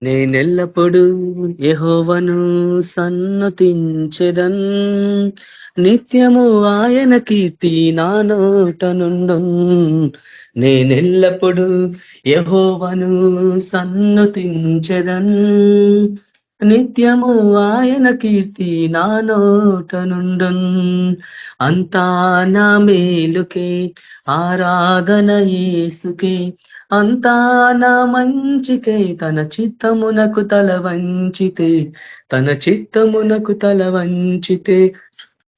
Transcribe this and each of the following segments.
నేనెల్లప్పుడూ యెహోవాను సన్నుతించెదన్, నిత్యము ఆయన కీర్తి నా నోట నుండున్. నేనెల్లప్పుడూ యెహోవాను సన్నుతించెదన్, నిత్యము ఆయన కీర్తి నా నోట నుండున్. అంతా నా మేలుకే ఆరాధన యేసుకే, అంతా నా మంచికే, తన చిత్తమునకు తల వంచితే, తన చిత్తమునకు తల వంచితే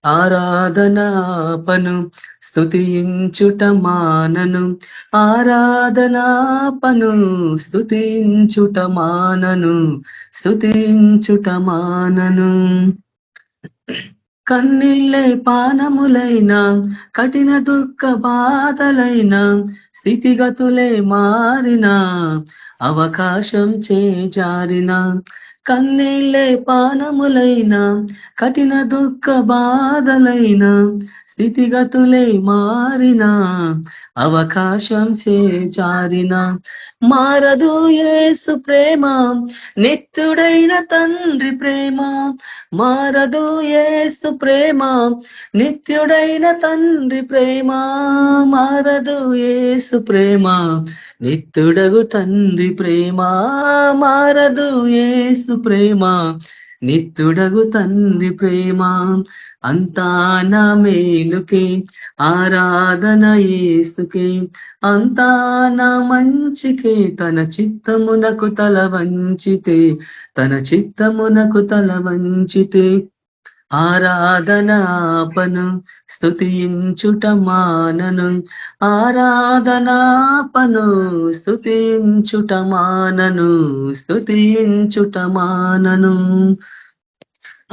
ఆరాధనాపను స్తుతించుట మానను, ఆరాధనాపను స్తుతించుట మానను, స్తుతించుట మానను. కన్నీళ్ళే పానములైన, కఠిన దుఃఖ బాధలైన, స్థితిగతులే మారిన, అవకాశం చేజారిన. కన్నీళ్ళే పానములైన, కఠిన దుఃఖ బాధలైన, స్థితిగతులే మారిన, అవకాశం చేజారిన. మారదు యేసు ప్రేమ, నిత్యుడైన తండ్రి ప్రేమ, మారదు యేసు ప్రేమ, నిత్యుడైన తండ్రి ప్రేమ, మారదు యేసు ప్రేమ, నిత్యుడగు తండ్రి ప్రేమ, మారదు యేసు ప్రేమ, నిత్యుడగు తండ్రి ప్రేమ. అంతా నా మేలుకే ఆరాధన యేసుకే, అంతా నా మంచికే, తన చిత్తమునకు తల వంచితే, తన చిత్తమునకు తల వంచితే ఆరాధనాపను స్తుతించుట మానను, ఆరాధనాపను స్తుతించుట మానను, స్తుతించుట మానను.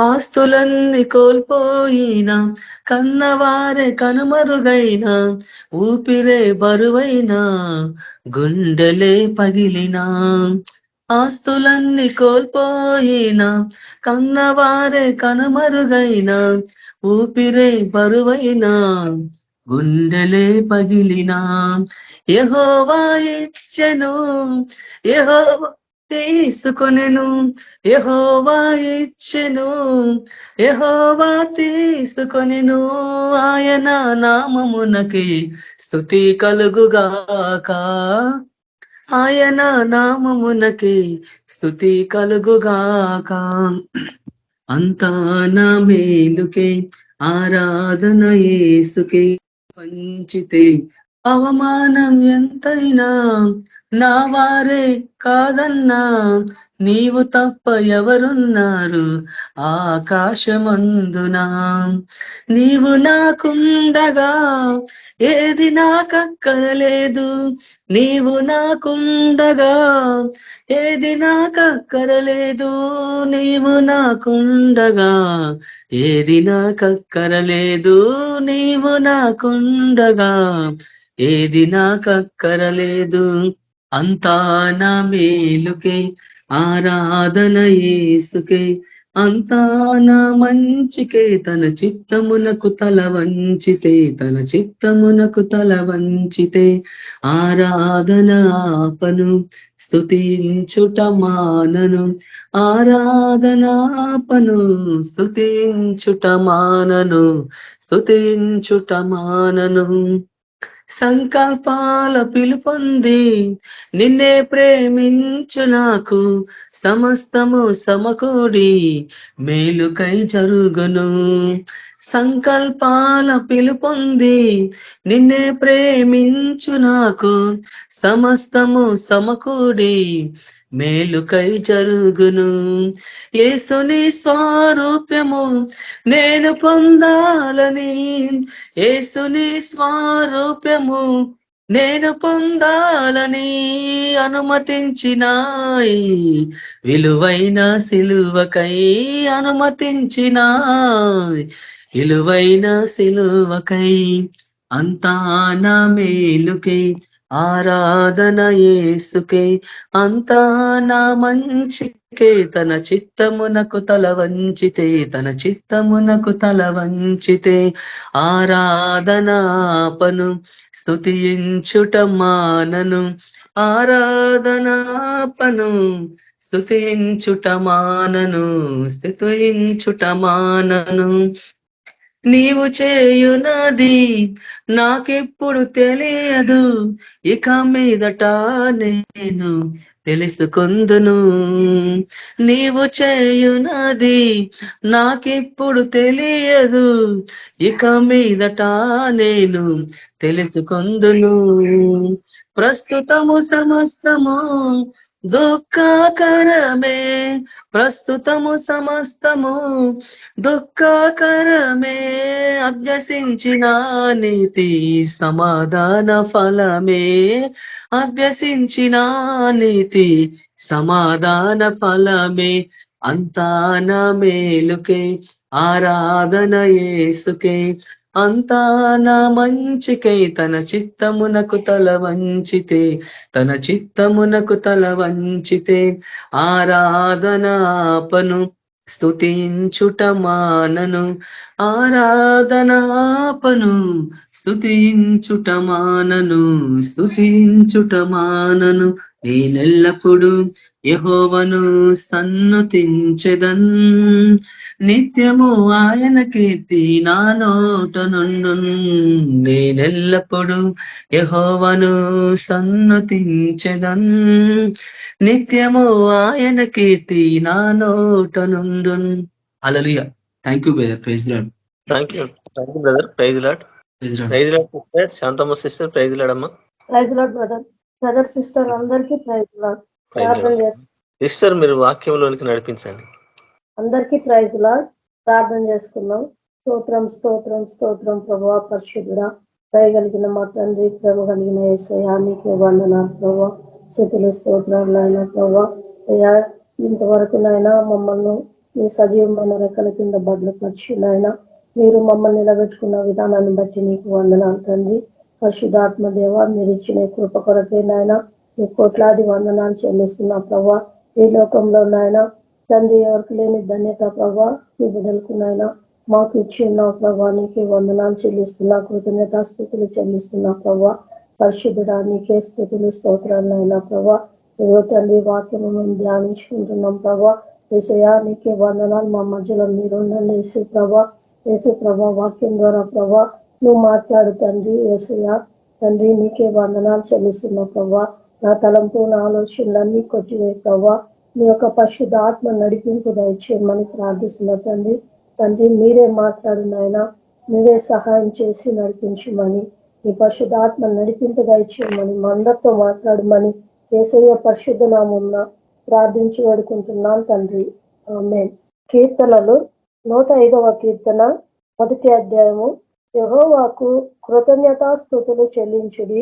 ఆస్తులన్నీ కోల్పోయినా, కన్నవారే కనుమరుగైనా, ఊపిరే బరువైనా, గుండెలే పగిలినా. ఆస్తులన్నీ కోల్పోయినా, కన్నవారే కనుమరుగైనా, ఊపిరే బరువైనా, గుండెలే పగిలినా. యెహోవా ఇచ్చెను, యెహోవా తీసుకొనెను, యెహోవా ఇచ్చెను, యెహోవా తీసుకొనెను. ఆయన నామమునకి స్తుతి కలుగుగాక, ఆయన నామమునకి స్తుతి కలుగుగాక. అంతా నా మేలుకే ఆరాధన యేసుకే పంచితే, అవమానం ఎంతైనా నా వారే కాదన్నా, నీవు తప్ప ఎవరున్నారు ఆకాశమందునా. నీవు నాకుండగా ఏది నాకక్కరలేదు, నీవు నాకుండగా ఏది నాకక్కరలేదు, నీవు నాకుండగా ఏది నాకక్కరలేదు, నీవు నాకుండగా ఏది నాకక్కరలేదు. అంతా నా మేలుకే ఆరాధన యేసుకే, అంతా నా మంచికే, తన చిత్తమునకు తల వంచితే, తన చిత్తమునకు తల వంచితే ఆరాధనాపను స్తుతించుట మానను, ఆరాధనాపను స్తుతించుట మానను, స్తుతించుట మానను. సంకల్పాల పిలుపొంది నిన్నే ప్రేమించు నాకు, సమస్తము సమకూడి మేలుకై జరుగును. సంకల్పాల పిలుపొంది నిన్నే ప్రేమించు నాకు, సమస్తము సమకూడి మేలుకై జరుగును. యేసుని స్వారూప్యము నేను పొందాలని, యేసుని స్వారూప్యము నేను పొందాలని అనుమతించినాయి, విలువైన సిలువకై అనుమతించినాయి, విలువైన సిలువకై. అంతా నా మేలుకే ఆరాధన యేసుకే, అంతా నా మంచికే, తన చిత్తమునకు తల వంచితే, తన చిత్తమునకు తల వంచితే ఆరాధనాపను స్తుతించుట మానను, ఆరాధనాపను స్తుతించుట మానను నీవు చేయునది నాకెప్పుడు తెలియదు, ఇక మీదట నేను తెలుసుకొందును. నీవు చేయునది నాకెప్పుడు తెలియదు, ఇక మీదట నేను తెలుసుకొందును. ప్రస్తుతము సమస్తము దుఃఖకరమే, ప్రస్తుతము సమస్తము దుఃఖకరమే, అభ్యసించిన నీతి సమాధాన ఫలమే, అభ్యసించిన నీతి సమాధాన ఫలమే. అంతా నా మేలుకే, ఆరాధన యేసుకే, అంతా నా మంచికై తన చిత్తమునకు తల వంచితే ఆరాధనాపను స్తుతించుట మానను, ఆరాధనాపను స్తుతించుట మానను. నేనెల్లప్పుడు యెహోవాను సన్నుతించెదన్, నిత్యము ఆయన కీర్తి నా నోట నుండును. నేనెల్లప్పుడు యెహోవాను సన్నుతించెదన్, నిత్యము ఆయన కీర్తి నా నోట నుండును. హల్లెలూయా. Thank you brother. Praise Lord. Thank you brother. Praise Lord. Shanthamma sister. Praise Lord అమ్మా. ప్రైజ్ లార్డ్ బ్రదర్ సిస్టర్ అందరికీ ప్రైజ్ లార్డ్. ప్రార్థన చేస్తాం సిస్టర్, మీరు వాక్యంలోనికి నడిపించండి. అందరికీ ప్రైజ్ లార్డ్. ప్రార్థన చేసుకున్నాం. స్తోత్రం స్తోత్రం స్తోత్రం ప్రభువా, పరిశుద్ధుడా, దయగలిగిన మా తండ్రి, ప్రేమ కలిగిన యేసయ్యా, నీకే వందనాలు ప్రభువా, స్తుతులు స్తోత్రాలు నాయన ప్రభువా. అయ్యా, ఇంతవరకు నాయన మమ్మల్ని మీ సజీవమైన రెక్కల కింద భద్రపరిచి నాయన మీరు మమ్మల్ని నిలబెట్టుకున్న విధానాన్ని బట్టి నీకు వందనాలు తండ్రి. పరిశుద్ధాత్మ దేవ, మీరు ఇచ్చిన కృప కొరకే నాయన మీ కోట్లాది వందనాలు చెల్లిస్తున్నా ప్రభా. ఈ లోకంలో నాయన తండ్రి ఎవరికి లేని ధన్యత ప్రభా మీ బిడ్డలకు నాయన మాకు ఇచ్చి ఉన్నావు ప్రభా. నీకే వందనాలు చెల్లిస్తున్నా, కృతజ్ఞతా స్థుతులు చెల్లిస్తున్నా ప్రభా. పరిశుద్ధుడా, నీకే స్థుతులు స్తోత్రాలు నాయన ప్రభా. ఏదో తండ్రి వాక్యము మేము ధ్యానించుకుంటున్నాం ప్రభా. యేసయ్యా, నీకే వందనాలు. మా మధ్యలో మీరుండండి యేసు ప్రభా. వాక్యం ద్వారా ప్రభా నువ్వు మాట్లాడు తండ్రి. యేసయ్యా తండ్రి, నీకే వందనాలు చెల్లిస్తున్నా ప్రభా. నా తలంపు నా ఆలోచనలన్నీ కొట్టివే ప్రభా. మీ యొక్క పరిశుద్ధ ఆత్మ నడిపింపు దయచేయమని ప్రార్థిస్తున్నా తండ్రి. తండ్రి, మీరే మాట్లాడు నాయన, మీరే సహాయం చేసి నడిపించమని, మీ పరిశుద్ధ ఆత్మ నడిపింపు దయచేయమని, మా అందరితో మాట్లాడమని యేసయ్య పరిశుద్ధ నామమున ప్రార్థించి వేడుకుంటున్నాను తండ్రి. ఆమేన్. కీర్తనలు 105వ కీర్తన 1వ అధ్యాయము. యెహోవాకు కృతజ్ఞతాస్తుతులు చెల్లించుడి,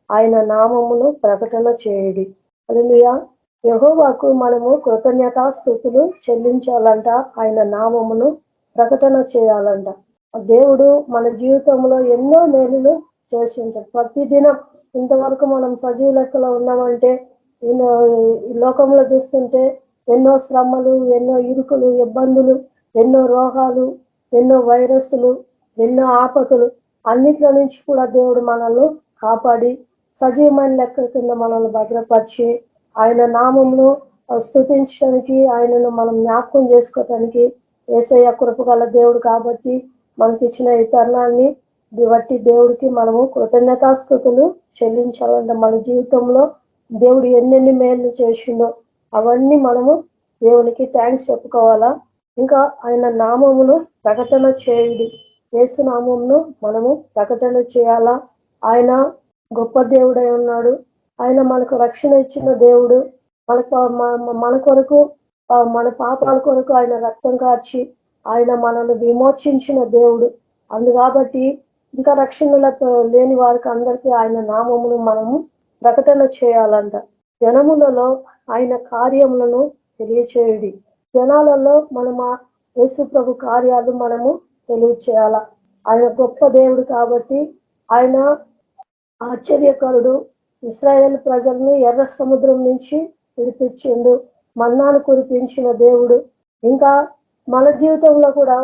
ఆయన నామమును ప్రకటన చేయుడి. హల్లెలూయా. యెహోవాకు మనము కృతజ్ఞతాస్తుతులు చెల్లించాలంట, ఆయన నామమును ప్రకటన చేయాలంట. దేవుడు మన జీవితంలో ఎన్నో మేలులు చేసింటాడు. ప్రతిదినం ఇంతవరకు మనం సజీవ లెక్కలో ఉన్నామంటే ఈ లోకంలో చూస్తుంటే ఎన్నో శ్రమలు, ఎన్నో ఇరుకులు, ఇబ్బందులు, ఎన్నో రోగాలు, ఎన్నో వైరస్లు, ఎన్నో ఆపదలు, అన్నిట్లో నుంచి కూడా దేవుడు మనల్ని కాపాడి సజీవమైన లెక్క కింద మనల్ని భద్రపరిచి ఆయన నామమును స్తుతించడానికి, ఆయనను మనం జ్ఞాపకం చేసుకోవటానికి యేసయ్య కృపగల దేవుడు కాబట్టి మనకి ఇచ్చిన ఈ తరుణాన్ని బట్టి దేవుడికి మనము కృతజ్ఞతాస్తుతులు చెల్లించాలంటే మన జీవితంలో దేవుడు ఎన్నెన్ని మేలు చేసిండో అవన్నీ మనము దేవునికి థ్యాంక్స్ చెప్పుకోవాలా. ఇంకా ఆయన నామమును ప్రకటన చేయుడి. యేసు నామమును మనము ప్రకటన చేయాలా. ఆయన గొప్ప దేవుడై ఉన్నాడు. ఆయన మనకు రక్షణ ఇచ్చిన దేవుడు. మన కొరకు, మన పాపాల కొరకు ఆయన రక్తం కార్చి ఆయన మనల్ని విమోచించిన దేవుడు. కాబట్టి ఇంకా రక్షణలకు లేని వారికి అందరికీ ఆయన నామమును మనము ప్రకటన చేయాలంట. జనములలో ఆయన కార్యములను తెలియచేయుడి. జనాలలో మనము యేసు ప్రభు కార్యాలు మనము తెలియచేయాల. ఆయన గొప్ప దేవుడు కాబట్టి ఆయన ఆశ్చర్యకరుడు. ఇశ్రాయేల్ ప్రజలను ఎర్ర సముద్రం నుంచి విడిపించిండు, మన్నాను కురిపించిన దేవుడు. ఇంకా మన జీవితంలో కూడా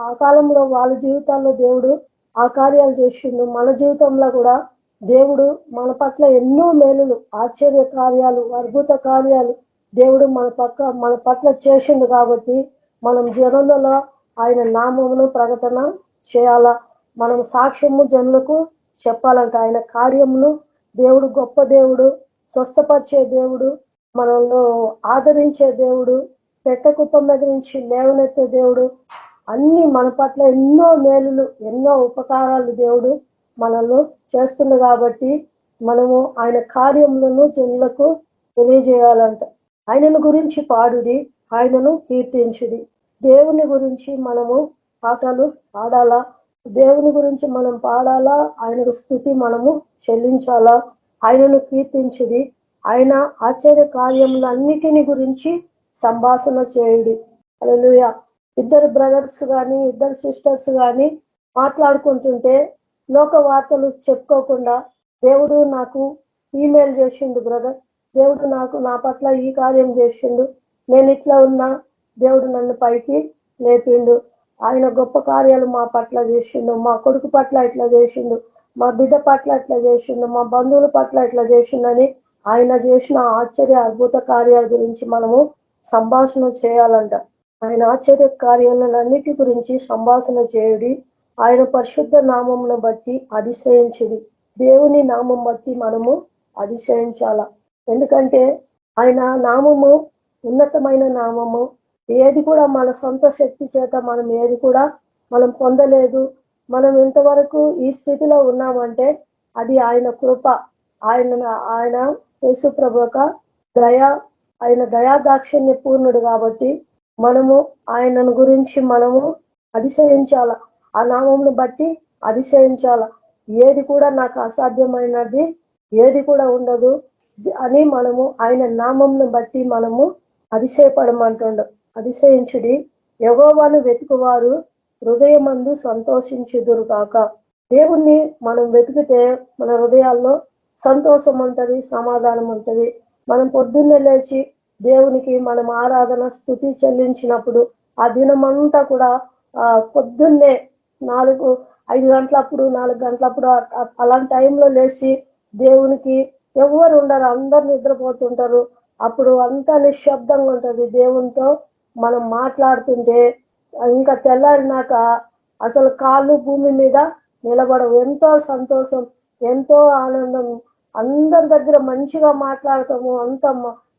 ఆ కాలంలో వాళ్ళ జీవితాల్లో దేవుడు ఆ కార్యాలు చేసిండు. మన జీవితంలో కూడా దేవుడు మన పట్ల ఎన్నో మేలులు, ఆశ్చర్య కార్యాలు, అద్భుత కార్యాలు దేవుడు మన పట్ల చేసిండు. కాబట్టి మనం జనులలో ఆయన నామమును ప్రకటన చేయాలా. మనం సాక్ష్యము జనులకు చెప్పాలంట. ఆయన కార్యమును దేవుడు గొప్ప దేవుడు, స్వస్థపరిచే దేవుడు, మనల్ని ఆదరించే దేవుడు, పెట్ట కుప్పం మీద నుంచి లేవనెత్తే దేవుడు, అన్ని మన పట్ల ఎన్నో మేలులు, ఎన్నో ఉపకారాలు దేవుడు మనల్ని చేస్తుంది. కాబట్టి మనము ఆయన కార్యములను జనులకు తెలియజేయాలంట. ఆయనను గురించి పాడుడి, ఆయనను కీర్తించుడి. దేవుని గురించి మనము పాటలు పాడాలా, దేవుని గురించి మనం పాడాలా, ఆయనకు స్తుతి మనము చెల్లించాలా, ఆయనను కీర్తించుడి. ఆయన ఆశ్చర్య కార్యములన్నిటిని గురించి సంభాషణ చేయుడి. హల్లెలూయా. ఇద్దరు బ్రదర్స్ కానీ ఇద్దరు సిస్టర్స్ కానీ మాట్లాడుకుంటుంటే లోక వార్తలు చెప్పుకోకుండా, దేవుడు నాకు ఈమెయిల్ చేసిండు బ్రదర్, దేవుడు నా పట్ల ఈ కార్యం చేసిండు, నేను ఇట్లా ఉన్నా, దేవుడు నన్ను పైకి లేపిండు, ఆయన గొప్ప కార్యాలు మా పట్ల చేసిండు, మా కొడుకు పట్ల ఇట్లా చేసిండు, మా బిడ్డ పట్ల ఇట్లా చేసిండు, మా బంధువుల పట్ల ఇట్లా చేసిండని ఆయన చేసిన ఆశ్చర్య అద్భుత కార్యాల గురించి మనము సంభాషణ చేయాలంట. ఆయన ఆశ్చర్య కార్యాలన్నిటి గురించి సంభాషణ చేయుడి. ఆయన పరిశుద్ధ నామమును బట్టి అతిశయించుడి. దేవుని నామం బట్టి మనము అతిశయించాల. ఎందుకంటే ఆయన నామము ఉన్నతమైన నామము. ఏది కూడా మన సొంత శక్తి చేత మనం ఏది కూడా మనం పొందలేదు. మనం ఇంతవరకు ఈ స్థితిలో ఉన్నామంటే అది ఆయన కృప. ఆయన యేసు ప్రభువుక ఆయన దయాదాక్షిణ్య పూర్ణుడు. కాబట్టి మనము ఆయనను గురించి మనము అతిశయించాల. ఆ నామమును బట్టి అతిశయించాల. ఏది కూడా నాకు అసాధ్యమైనది ఏది కూడా ఉండదు అని మనము ఆయన నామంను బట్టి మనము అతిశయపడమంటుండు. అతిశయించుడి. యెహోవాను వెతుకువారు హృదయమందు సంతోషించుదురు కాక. దేవుణ్ణి మనం వెతికితే మన హృదయాల్లో సంతోషం ఉంటది, సమాధానం ఉంటది. మనం పొద్దున్నే లేచి దేవునికి మనం ఆరాధన స్తుతి చెల్లించినప్పుడు ఆ దినమంతా కూడా పొద్దున్నే 5 గంటలప్పుడు 4 గంటలప్పుడు అలాంటి టైంలో లేచి దేవునికి ఎవరు ఉండరు, అందరు నిద్రపోతుంటారు. అప్పుడు అంతా నిశ్శబ్దంగా ఉంటది. దేవునితో మనం మాట్లాడుతుంటే ఇంకా తెల్లారినాక అసలు కాళ్ళు భూమి మీద నిలబడవు. ఎంతో సంతోషం, ఎంతో ఆనందం, అందరి దగ్గర మంచిగా మాట్లాడతాము. అంత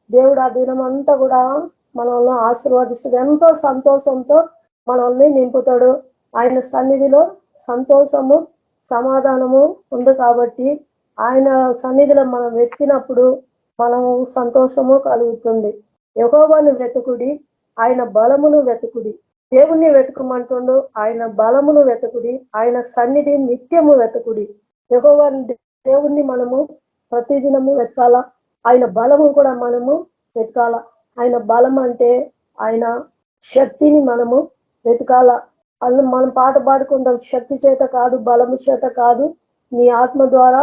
దేవుడు ఆ దినం అంతా కూడా మనల్ని ఆశీర్వదిస్తాడు. ఎంతో సంతోషంతో మనల్ని నింపుతాడు. ఆయన సన్నిధిలో సంతోషము సమాధానము ఉంది. కాబట్టి ఆయన సన్నిధిలో మనం వెతికినప్పుడు మనము సంతోషము కలుగుతుంది. యెహోవాను వెతుకుడి, ఆయన బలమును వెతుకుడి. దేవుణ్ణి వెతుకమంటుండు, ఆయన బలమును వెతుకుడి, ఆయన సన్నిధి నిత్యము వెతుకుడి. యెహోవాను దేవుణ్ణి మనము ప్రతిదినము వెతకాల. ఆయన బలము కూడా మనము వెతకాల. ఆయన బలం అంటే ఆయన శక్తిని మనము వెతకాల. అలా మనం పాట పాడుకుంటాం, శక్తి చేత కాదు, బలము చేత కాదు, నీ ఆత్మ ద్వారా,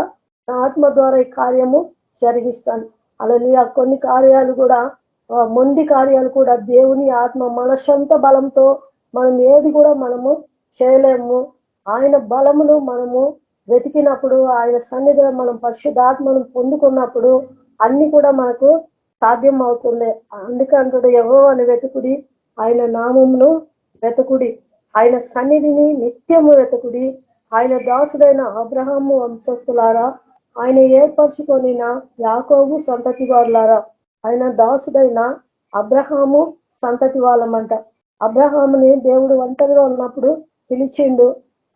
నా ఆత్మ ద్వారా ఈ కార్యము జరిగిస్తాను. అలా కొన్ని కార్యాలు కూడా మొండి కార్యాలు కూడా దేవుని ఆత్మ మన సొంత బలంతో మనం ఏది కూడా మనము చేయలేము. ఆయన బలమును మనము వెతికినప్పుడు, ఆయన సన్నిధిలో మనం పరిశుద్ధాత్మను పొందుకున్నప్పుడు అన్ని కూడా మనకు సాధ్యం అవుతుంది. అందుకంటాడు యెహోవాను వెతుకుడి, ఆయన నామమును వెతుకుడి, ఆయన సన్నిధిని నిత్యము వెతుకుడి. ఆయన దాసుడైన అబ్రహాము వంశస్థులారా, ఆయన ఏర్పరచుకొనిన యాకోబు సంతతి వారులారా. ఆయన దాసుడైన అబ్రహాము సంతతి వాళ్ళమంట. అబ్రహాముని దేవుడు ఒంటరిగా ఉన్నప్పుడు పిలిచిండు,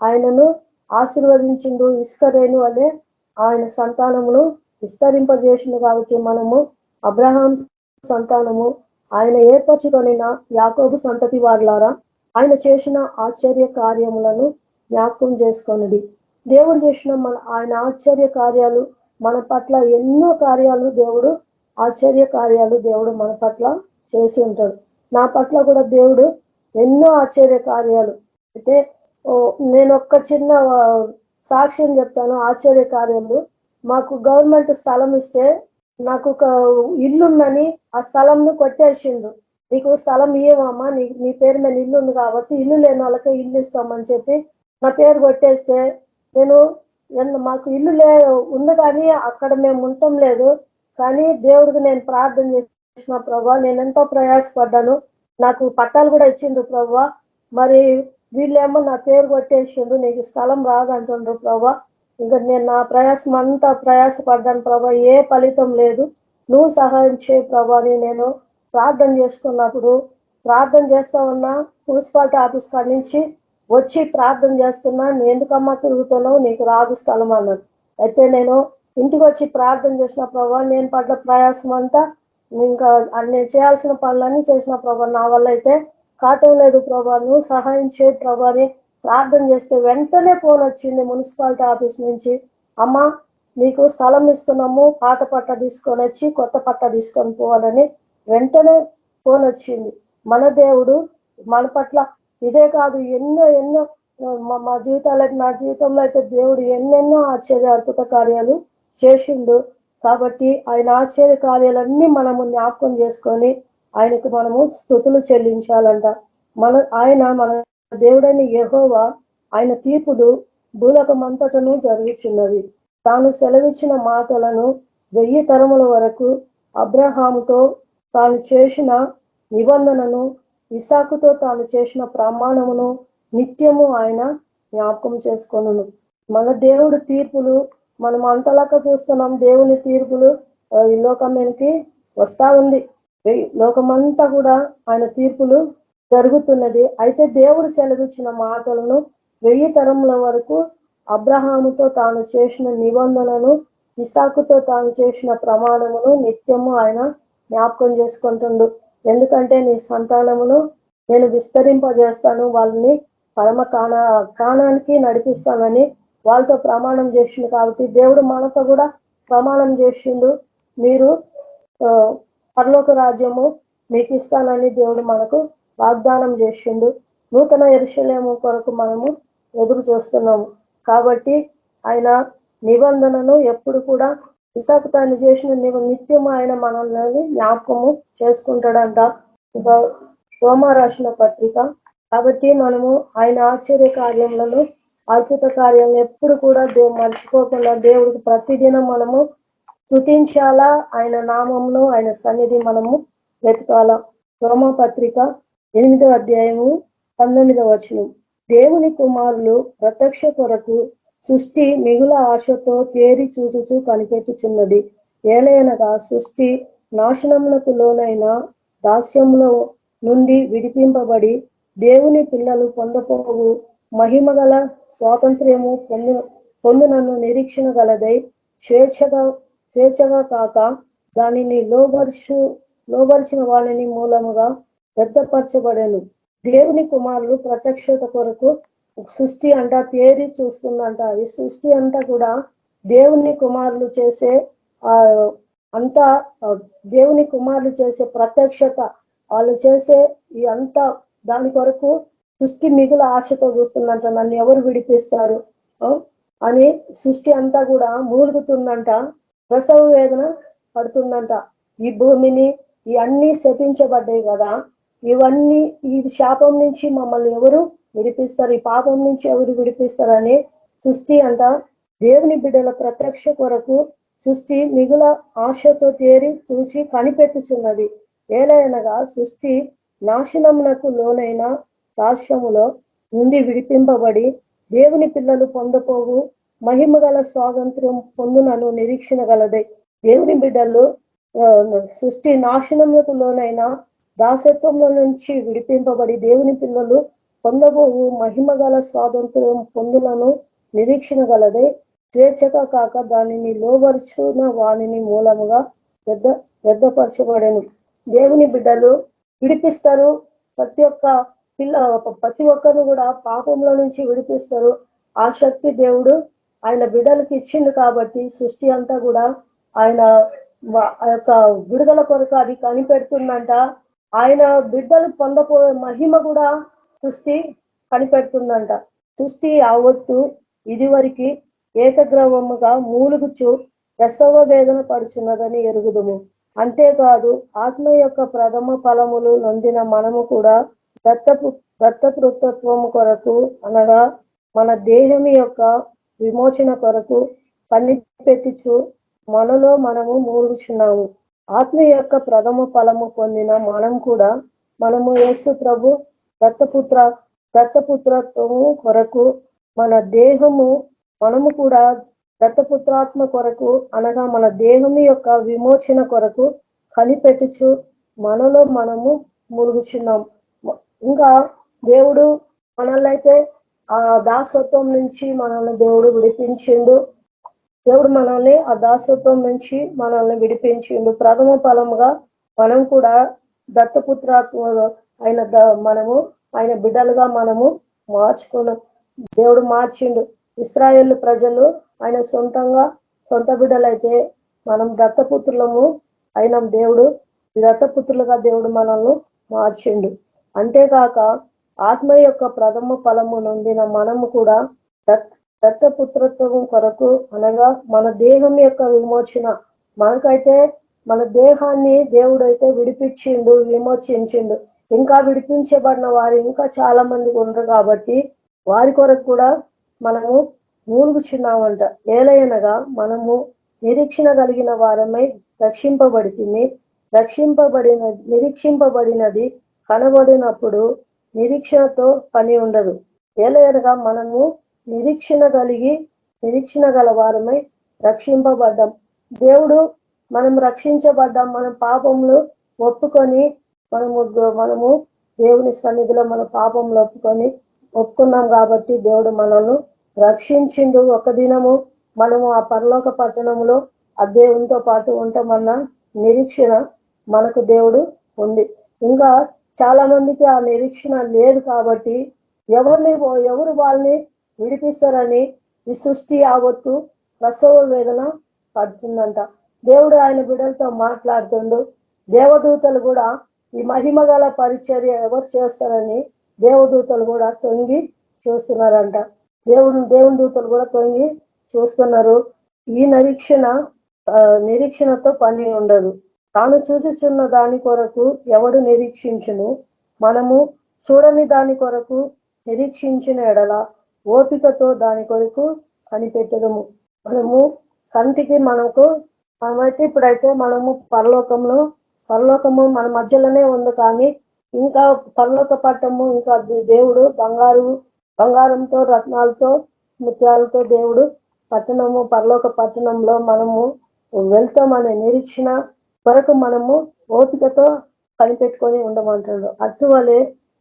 ఆయనను ఆశీర్వదించిండు. ఇస్కరేణు వలె ఆయన సంతానమును విస్తరింపజేసిండు. కాబట్టి మనము అబ్రహాం సంతానము, ఆయన ఏర్పరచుకొనిన యాకోబు సంతతి వారులారా, ఆయన చేసిన ఆశ్చర్య కార్యములను జ్ఞాపకం చేసుకొనుడి. దేవుడు చేసిన ఆయన ఆశ్చర్య కార్యాలు మన పట్ల ఎన్నో కార్యాలు దేవుడు, ఆశ్చర్య కార్యాలు దేవుడు మన పట్ల చేసి ఉంటాడు. నా పట్ల కూడా దేవుడు ఎన్నో ఆశ్చర్య కార్యాలు. అయితే నేను ఒక్క చిన్న సాక్ష్యం చెప్తాను. ఆశ్చర్య కార్యాలు, మాకు గవర్నమెంట్ స్థలం ఇస్తే నాకు ఒక ఇల్లుందని ఆ స్థలంను కొట్టేసిండు. నీకు స్థలం ఇయ్యమమ్మా, నీ పేరు మీద ఇల్లు ఉంది కాబట్టి ఇల్లు లేని వాళ్ళకే ఇల్లు ఇస్తామని చెప్పి నా పేరు కొట్టేస్తే నేను మాకు ఇల్లు ఉంది కానీ అక్కడ మేము ఉండటం లేదు. కానీ దేవుడికి నేను ప్రార్థన చేసిన ప్రభా, నేను ఎంతో ప్రయాసపడ్డాను. నాకు పట్టాలు కూడా ఇచ్చిండ్రు ప్రభా. మరి వీళ్ళేమో నా పేరు కొట్టేసిండ్రు, నీకు స్థలం రాదంటుండ్రు ప్రభా. ఇంకా నేను నా ప్రయాసం అంతా ప్రయాసపడ్డాను ప్రభా, ఏ ఫలితం లేదు. నువ్వు సహాయం చేయ ప్రభా అని నేను ప్రార్థన చేసుకున్నప్పుడు, ప్రార్థన చేస్తా ఉన్నా మున్సిపాలిటీ ఆఫీస్ కాడి నుంచి వచ్చి ప్రార్థన చేస్తున్నా, నేను ఎందుకమ్మా తిరుగుతున్నావు, నీకు రాదు స్థలం అన్నాడు. అయితే నేను ఇంటికి వచ్చి ప్రార్థన చేసిన ప్రభా, నేను పడ్డ ప్రయాసం అంతా ఇంకా నేను చేయాల్సిన పనులన్నీ చేసిన ప్రభా, నా వల్ల అయితే కావటం లేదు ప్రభా, నువ్వు సహాయం చేయ ప్రభా అని ప్రార్థన చేస్తే వెంటనే ఫోన్ వచ్చింది మున్సిపాలిటీ ఆఫీస్ నుంచి. అమ్మా నీకు స్థలం ఇస్తున్నాము, పాత పట్ట తీసుకొని వచ్చి కొత్త పట్ట తీసుకొని పోవాలని వెంటనే ఫోన్ వచ్చింది. మన దేవుడు మన పట్ల ఇదే కాదు, ఎన్నో ఎన్నో మా జీవితాలైతే, నా జీవితంలో అయితే దేవుడు ఎన్నెన్నో ఆశ్చర్య అద్భుత కార్యాలు చేసిండు. కాబట్టి ఆయన ఆశ్చర్య కార్యాలన్నీ మనము జ్ఞాపకం చేసుకొని ఆయనకు మనము స్తుతులు చెల్లించాలంట. మన దేవుడైన యెహోవా ఆయన తీర్పులు భూలోకమంతటను జరుగుచున్నవి. తాను సెలవిచ్చిన మాటలను 1000 తరముల వరకు అబ్రహాముతో తాను చేసిన నిబంధనను, ఇసాకుతో తాను చేసిన ప్రమాణమును నిత్యము ఆయన జ్ఞాపకం చేసుకొనును. మన దేవుడు తీర్పులు మనం అంతలాగా చూస్తున్నాం. దేవుని తీర్పులు ఈ లోకానికి వస్తా ఉంది, లోకమంతా కూడా ఆయన తీర్పులు జరుగుతున్నది. అయితే దేవుడు సెలవిచ్చిన మాటలను 1000 తరముల వరకు అబ్రహాముతో తాను చేసిన నిబంధనను, ఇసాకుతో తాను చేసిన ప్రమాణమును నిత్యము ఆయన జ్ఞాపకం చేసుకుంటుండు. ఎందుకంటే నీ సంతానమును నేను విస్తరింపజేస్తాను, వాళ్ళని పరమ కానానికి నడిపిస్తానని వాళ్ళతో ప్రమాణం చేసిండు. కాబట్టి దేవుడు మనతో కూడా ప్రమాణం చేసిండు, మీరు పరలోక రాజ్యము మీకు ఇస్తానని దేవుడు మనకు వాగ్దానం చేసిండు. నూతన యెరూషలేము కొరకు మనము ఎదురు చూస్తున్నాము. కాబట్టి ఆయన నిబంధనను ఎప్పుడు కూడా ఇసాకు తాను చేసిన నిత్యము ఆయన మనల్ని జ్ఞాపకము చేసుకుంటాడంట. రోమా రాసిన పత్రిక. కాబట్టి మనము ఆయన ఆశ్చర్య కార్యములను, అద్భుత కార్యాలను ఎప్పుడు కూడా మర్చిపోకుండా దేవుడికి ప్రతిదినం మనము స్తుతించాలా, ఆయన నామమును, ఆయన సన్నిధి మనము వెతకాలా. రోమా పత్రిక 8వ అధ్యాయము 19వ వచనం. దేవుని కుమారులు ప్రత్యక్ష కొరకు సృష్టి మిగుల ఆశతో తేరి చూచుచూ కనిపెట్టుచున్నది. ఏలయనగా సృష్టి నాశనమునకు లోనైన దాస్యములో నుండి విడిపింపబడి దేవుని పిల్లలు పొందపోవు మహిమగల స్వాతంత్ర్యము పొందునను నిరీక్షణ గలదై స్వేచ్ఛగా కాక దానిని లోబర్చిన వాణిని మూలముగా పెద్దపరచబడెను. దేవుని కుమారులు ప్రత్యక్షత కొరకు సృష్టి అంట తేరి చూస్తుందంట. ఈ సృష్టి అంతా కూడా దేవుని కుమారులు చేసే అంతా దేవుని కుమారులు చేసే ప్రత్యక్షత, వాళ్ళు చేసే ఈ అంతా దాని కొరకు సృష్టి మిగుల ఆశతో చూస్తుందంట. నన్ను ఎవరు విడిపిస్తారు అని సృష్టి అంతా కూడా మూలుగుతుందంట, ప్రసవ వేదన పడుతుందంట. ఈ భూమిని ఈ అన్ని శపించబడ్డాయి కదా, ఇవన్నీ ఈ శాపం నుంచి మమ్మల్ని ఎవరు విడిపిస్తారు, ఈ పాపం నుంచి ఎవరు విడిపిస్తారని సృష్టి అంట దేవుని బిడ్డల ప్రత్యక్ష కొరకు సృష్టి మిగుల ఆశతో తేరి చూసి కనిపెట్టుచున్నది. ఏలయనగా సృష్టి నాశనమునకు లోనైన దాస్యములో నుండి విడిపింపబడి దేవుని పిల్లలు పొందపోవు మహిమగల స్వాతంత్ర్యం పొందునను నిరీక్షణ గలదై. దేవుని బిడ్డలు సృష్టి నాశనములకు లోనైన దాసత్వంలో నుంచి విడిపింపబడి దేవుని పిల్లలు పొందబోవు మహిమగల స్వాతంత్ర్యం పొందులను నిరీక్షణ గలదే. స్వేచ్ఛగా కాక దానిని లోబర్చున వాణిని మూలముగా పెద్దపరచబడెను. దేవుని బిడ్డలు విడిపిస్తారు. ప్రతి ఒక్కరు కూడా పాపంలో నుంచి విడిపిస్తారు. ఆ శక్తి దేవుడు ఆయన బిడ్డలకి ఇచ్చిండు. కాబట్టి సృష్టి అంతా కూడా ఆయన యొక్క విడుదల కొరకు అది కనిపెడుతుందంట. ఆయన బిడ్డలు పొందపోయే మహిమ కూడా సృష్టి కనిపెడుతుందంట. సృష్టి యావత్తు ఇదివరకు ఏకగ్రవముగా మూలుగుచు ప్రసవ వేదన పడుచున్నదని ఎరుగుదుము. అంతేకాదు ఆత్మ యొక్క ప్రథమ ఫలములు నొందిన మనము కూడా దత్తపుత్రత్వము కొరకు, అనగా మన దేహం యొక్క విమోచన కొరకు కనిపెట్టుచు మనలో మనము మూలుగుచున్నాము. ఆత్మ యొక్క ప్రథమ ఫలము పొందిన మనం కూడా మనము యేసు ప్రభు దత్తపుత్రత్వము కొరకు మన దేహము మనము కూడా దత్తపుత్రాత్మ కొరకు అనగా మన దేహము యొక్క విమోచన కొరకు కనిపెట్టుచు మనలో మనము మూలుగుచున్నాం. ఇంకా దేవుడు మనల్నైతే ఆ దాసత్వం నుంచి మనల్ని దేవుడు విడిపించిండు. దేవుడు మనల్ని ఆ దాసత్వం నుంచి మనల్ని విడిపించిండు. ప్రథమ ఫలముగా మనం కూడా దత్తపుత్రాత్మ ఆయన మనము ఆయన బిడ్డలుగా మనము మార్చుకున్నాం. దేవుడు మార్చిండు. ఇశ్రాయేలు ప్రజలు ఆయన సొంత బిడ్డలైతే మనం దత్తపుత్రులము అయిన దేవుడు దత్తపుత్రులుగా దేవుడు మనల్ని మార్చిండు. అంతేకాక ఆత్మ యొక్క ప్రథమ ఫలము నొందిన మనము కూడా దత్తపుత్రత్వం కొరకు అనగా మన దేహం యొక్క విమోచన మనకైతే మన దేహాన్ని దేవుడైతే విడిపించిండు, విమోచించిండు. ఇంకా విడిపించబడిన వారు ఇంకా చాలా మంది ఉండరు కాబట్టి వారి కొరకు కూడా మనము మూలుగుచున్నామంట. ఏలయనగా మనము నిరీక్షణ కలిగిన వారమై నిరీక్షింపబడినది కనబడినప్పుడు నిరీక్షణతో పని ఉండదు. ఏలయనగా మనము నిరీక్షణ గల వారమై రక్షింపబడ్డాం. దేవుడు మనం రక్షించబడ్డాం. మన పాపములు ఒప్పుకొని మనము దేవుని సన్నిధిలో మన పాపములు ఒప్పుకున్నాం కాబట్టి దేవుడు మనల్ని రక్షించిండు. ఒక దినము మనము ఆ పరలోక పట్టణంలో ఆ దేవునితో పాటు ఉంటామన్న నిరీక్షణ మనకు దేవుడు ఉంది. ఇంకా చాలా మందికి ఆ నిరీక్షణ లేదు కాబట్టి ఎవరు వాళ్ళని విడిపిస్తారని ఈ సృష్టి యావత్తు ప్రసవ వేదన పడుతుందంట. దేవుడు ఆయన బిడ్డలతో మాట్లాడుతుండు. దేవదూతలు కూడా ఈ మహిమ గల పరిచర్య ఎవరు చేస్తారని దేవదూతలు కూడా తొంగి చూస్తున్నారంట. దేవుని దూతలు కూడా తొంగి చూస్తున్నారు. ఈ నిరీక్షణతో పని ఉండదు. తాను చూచుచున్న దాని కొరకు ఎవడు నిరీక్షించును? మనము చూడని దాని కొరకు నిరీక్షించిన ఎడల ఓపికతో దాని కొరకు కనిపెట్టదము. మనము కంటికి మనమైతే ఇప్పుడైతే మనము పరలోకము మన మధ్యలోనే ఉంది. కానీ ఇంకా పరలోక పట్టము ఇంకా దేవుడు బంగారంతో రత్నాలతో ముత్యాలతో దేవుడు పరలోక పట్టణంలో మనము వెళ్తామనే నిరీక్షణ కొరకు మనము ఓపికతో కనిపెట్టుకొని ఉండమంటాడు. అటువలే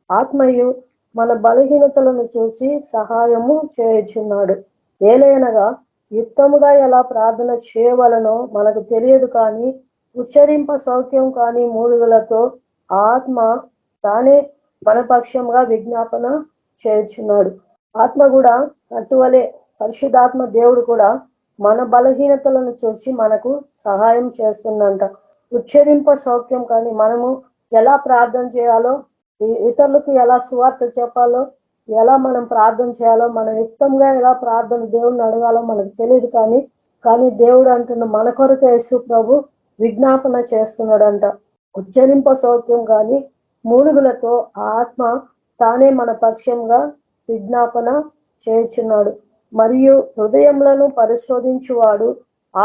ఆత్మయు మన బలహీనతలను చూసి సహాయము చేయుచున్నాడు. ఏలైనగా యుక్తముగా ఎలా ప్రార్థన చేయవలనో మనకు తెలియదు, కానీ ఉచ్చరింప సౌఖ్యం కానీ మూలుగులతో ఆత్మ తానే మన పక్షంగా విజ్ఞాపన చేయుచున్నాడు. ఆత్మ కూడా అటువలే పరిశుద్ధాత్మ దేవుడు కూడా మన బలహీనతలను చూసి మనకు సహాయం చేస్తుందంట. ఉచ్చరింప సౌఖ్యం కానీ మనము ఎలా ప్రార్థన చేయాలో, ఇతరులకు ఎలా సువార్త చెప్పాలో, ఎలా మనం ప్రార్థన చేయాలో, మనం యుక్తంగా ఎలా ప్రార్థన దేవుడిని అడగాలో మనకు తెలియదు. కానీ దేవుడు అంటున్న మన కొరకు యేసు ప్రభు విజ్ఞాపన చేస్తున్నాడంట. ఉచ్చరింప సౌఖ్యం కానీ మూలుగులతో ఆత్మ తానే మన పక్షంగా విజ్ఞాపన చేయుచున్నాడు. మరియు హృదయములను పరిశోధించువాడు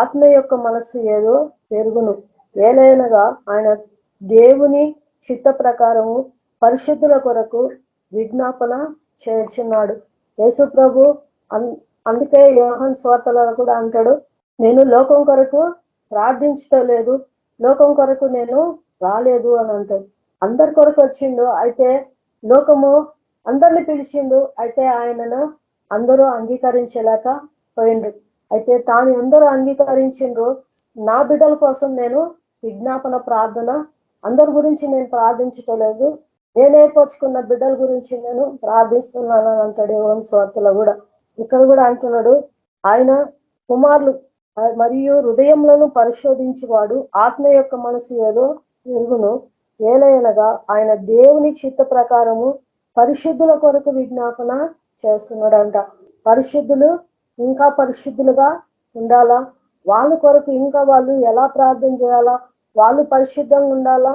ఆత్మ యొక్క మనసు ఏదో పెరుగును. ఏలైనగా ఆయన దేవుని చిత్త ప్రకారము పరిశుద్ధుల కొరకు విజ్ఞాపన చేయుచున్నాడు. యేసు ప్రభు అందుకే యోహాను సువార్తలలో కూడా అంటాడు, నేను లోకం కొరకు ప్రార్థించటం లేదు, లోకం కొరకు నేను రాలేదు అని అంటాడు. అందరి కొరకు వచ్చిండు. అయితే లోకము అందరిని పిలిచిండు. అయితే ఆయనను అందరూ అంగీకరించలేక పోయిండ్రు. అయితే తాను అందరూ అంగీకరించిండ్రు. నా బిడ్డల కోసం నేను విజ్ఞాపన ప్రార్థన అందరి గురించి నేను ప్రార్థించటం లేదు, నేను ఏర్పరచుకున్న బిడ్డల గురించి నేను ప్రార్థిస్తున్నాను అని అంటాడు యోహాను సువార్తలో కూడా. ఇక్కడ కూడా అంటున్నాడు, ఆయన కుమారులు మరియు హృదయములను పరిశోధించువాడు ఆత్మ యొక్క మనసు ఏదో ఎరుగును. ఏలయనగా ఆయన దేవుని చిత్త ప్రకారము పరిశుద్ధుల కొరకు విజ్ఞాపన చేస్తున్నాడంట. పరిశుద్ధులు ఇంకా పరిశుద్ధులుగా ఉండాలా, వాళ్ళ కొరకు ఇంకా వాళ్ళు ఎలా ప్రార్థన చేయాలా, వాళ్ళు పరిశుద్ధంగా ఉండాలా,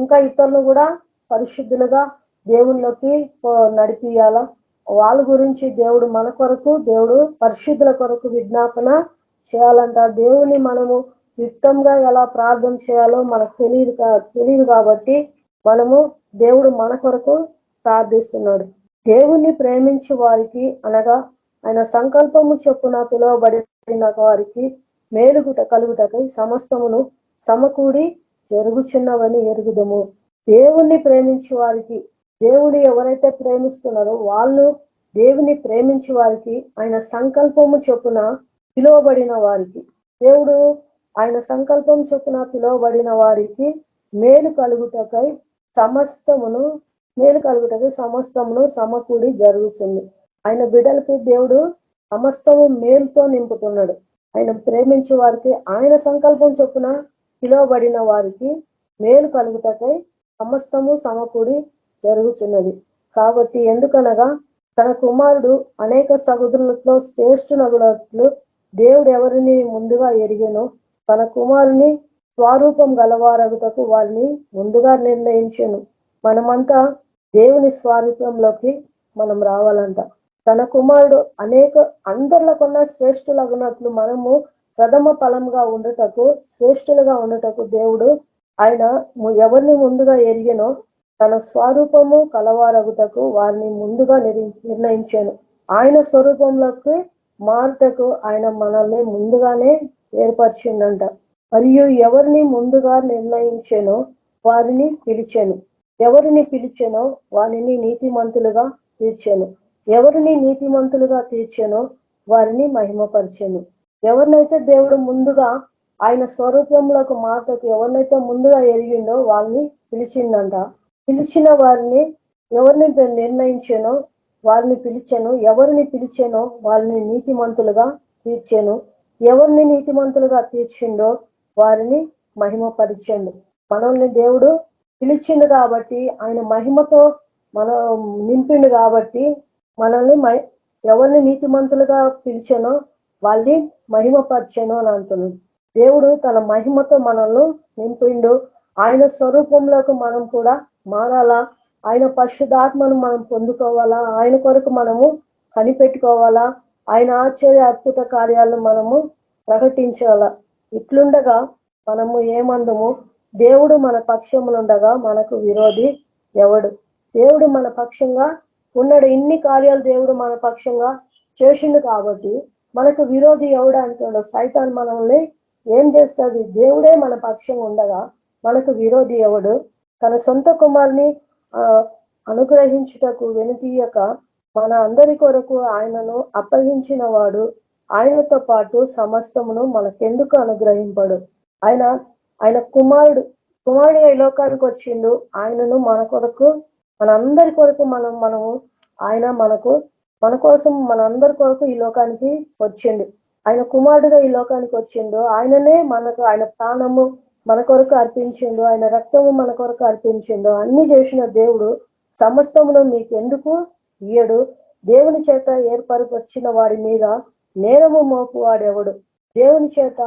ఇంకా ఇతరులు కూడా పరిశుద్ధులుగా దేవుళ్ళకి నడిపియాలా. వాళ్ళ గురించి దేవుడు మన కొరకు, దేవుడు పరిశుద్ధుల కొరకు విజ్ఞాపన చేయాలంట. దేవుని మనము యుక్తంగా ఎలా ప్రార్థన చేయాలో మనకు తెలియదు కాబట్టి మనము దేవుడు మన కొరకు ప్రార్థిస్తున్నాడు. దేవుణ్ణి ప్రేమించి వారికి అనగా ఆయన సంకల్పము చొప్పున పిలువబడిన వారికి మేలుగుట కలుగుటకై సమస్తమును సమకూడి జరుగుచున్నవని ఎరుగుదము. దేవుణ్ణి ప్రేమించి వారికి, దేవుడు ఎవరైతే ప్రేమిస్తున్నారో వాళ్ళు దేవుని ప్రేమించి వారికి ఆయన సంకల్పము చొప్పున పిలువబడిన వారికి, దేవుడు ఆయన సంకల్పం చొప్పున పిలువబడిన వారికి మేలు కలుగుటకై సమస్తమును సమకూడి జరుగుతుంది. ఆయన బిడ్డలకి దేవుడు సమస్తము మేలుతో నింపుతున్నాడు. ఆయన ప్రేమించే వారికి ఆయన సంకల్పం చొప్పున పిలువబడిన వారికి మేలు కలుగుటకై సమస్తము సమకూడి జరుగుతున్నది. కాబట్టి ఎందుకనగా తన కుమారుడు అనేక సహోదరులతో శ్రేష్ఠునగునట్లు దేవుడు ఎవరిని ముందుగా ఎరిగెనో తన కుమారుని స్వరూపం గలవారగుటకు వారిని ముందుగా నిర్ణయించెను. మనమంతా దేవుని స్వరూపంలోకి మనం రావాలంట. తన కుమారుడు అందరిలో కొన్న శ్రేష్ఠులగునట్లు మనము ప్రథమ ఫలంగా ఉండటకు, శ్రేష్ఠులుగా ఉండటకు దేవుడు ఆయన ఎవరిని ముందుగా ఎరిగెనో తన స్వరూపము కలవారగుటకు వారిని ముందుగా నిర్ణయించాను. ఆయన స్వరూపంలోకి మారుటకు ఆయన మనల్ని ముందుగానే ఏర్పరిచిందంట. మరియు ఎవరిని ముందుగా నిర్ణయించానో వారిని పిలిచాను, ఎవరిని పిలిచానో వారిని నీతిమంతులుగా తీర్చాను, ఎవరిని నీతిమంతులుగా తీర్చానో వారిని మహిమపరిచాను. ఎవరినైతే దేవుడు ముందుగా ఆయన స్వరూపంలోకి మాటకు ఎవరినైతే ముందుగా ఎరిగిండో వాళ్ళని పిలిచిందంట. పిలిచిన వారిని ఎవరిని నిర్ణయించానో వారిని పిలిచాను, ఎవరిని పిలిచానో వారిని నీతిమంతులుగా తీర్చాను, ఎవరిని నీతిమంతులుగా తీర్చిండో వారిని మహిమపరిచండు. మనల్ని దేవుడు పిలిచిండు కాబట్టి ఆయన మహిమతో మనం నింపిండు కాబట్టి మనల్ని ఎవరిని నీతిమంతులుగా పిలిచానో వాళ్ళని మహిమపరిచాను అని అంటున్నాడు. దేవుడు తన మహిమతో మనల్ని నింపిండు. ఆయన స్వరూపంలోకి మనం కూడా మారాలా, ఆయన పరిశుద్ధాత్మను మనం పొందుకోవాలా, ఆయన కొరకు మనము కనిపెట్టుకోవాలా, ఆయన ఆశ్చర్య అద్భుత కార్యాలను మనము ప్రకటించాలా. ఇట్లుండగా మనము ఏమందము, దేవుడు మన పక్షములుండగా మనకు విరోధి ఎవడు? దేవుడు మన పక్షంగా ఉన్నాడు. ఇన్ని కార్యాలు దేవుడు మన పక్షంగా చేసిండు కాబట్టి మనకు విరోధి ఎవడు అంటాడు. సైతాన్ మనల్ని ఏం చేస్తుంది? దేవుడే మన పక్షంగా ఉండగా మనకు విరోధి ఎవడు? తన సొంత కుమారుని అనుగ్రహించుటకు వెనుతీయక మన అందరి కొరకు ఆయనను అప్పగించిన వాడు ఆయనతో పాటు సమస్తమును మనకెందుకు అనుగ్రహింపడు? ఆయన కుమారుడిగా ఈ లోకానికి వచ్చిండు. ఆయనను మన కొరకు, మన అందరి కొరకు మనము ఆయన మన కోసం మనందరి కొరకు ఈ లోకానికి వచ్చిండు. ఆయన కుమారుడుగా ఈ లోకానికి వచ్చిండు. ఆయననే ఆయన ప్రాణము మన కొరకు అర్పించిండు, ఆయన రక్తము మన కొరకు అర్పించిండు. అన్ని చేసిన దేవుడు సమస్తమును మీకెందుకు ఇయ్యడు? దేవుని చేత ఏర్పరచిన వాడి మీద నేరము మోపువాడెవడు? దేవుని చేత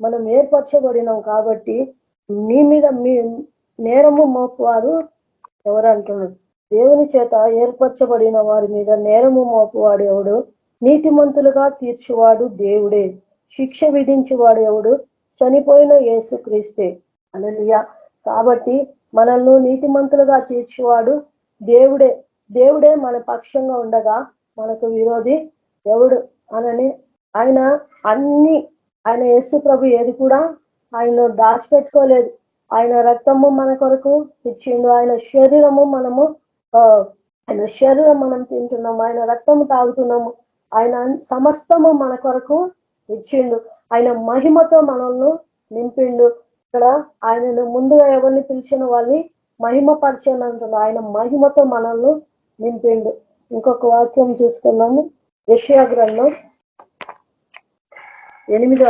మనం ఏర్పరచబడినాం కాబట్టి నీ మీద నేరము మోపువారు ఎవరు అంటున్నాడు? దేవుని చేత ఏర్పరచబడిన వారి మీద నేరము మోపువాడు ఎవడు? నీతిమంతులుగా తీర్చువాడు దేవుడే, శిక్ష విధించువాడు ఎవడు? చనిపోయిన యేసు క్రీస్తే. హల్లెలూయా. కాబట్టి మనల్ని నీతిమంతులుగా తీర్చువాడు దేవుడే. దేవుడే మన పక్షంగా ఉండగా మనకు విరోధి ఎవడు అనని ఆయన యేసు ప్రభు ఏది కూడా ఆయన దాచిపెట్టుకోలేదు. ఆయన రక్తము మన కొరకు ఇచ్చిండు. ఆయన శరీరం మనం తింటున్నాము, ఆయన రక్తము తాగుతున్నాము, ఆయన సమస్తము మన కొరకు ఇచ్చిండు. ఆయన మహిమతో మనల్ని నింపిండు. ఇక్కడ ఆయనను ముందుగా ఎవరిని పిలిచిన వాళ్ళని మహిమపరిచాను అంటున్నాడు. ఆయన మహిమతో మనల్ని నింపిండు. ఇంకొక వాక్యం చూసుకున్నాము. యెషయా గ్రంథం 8వ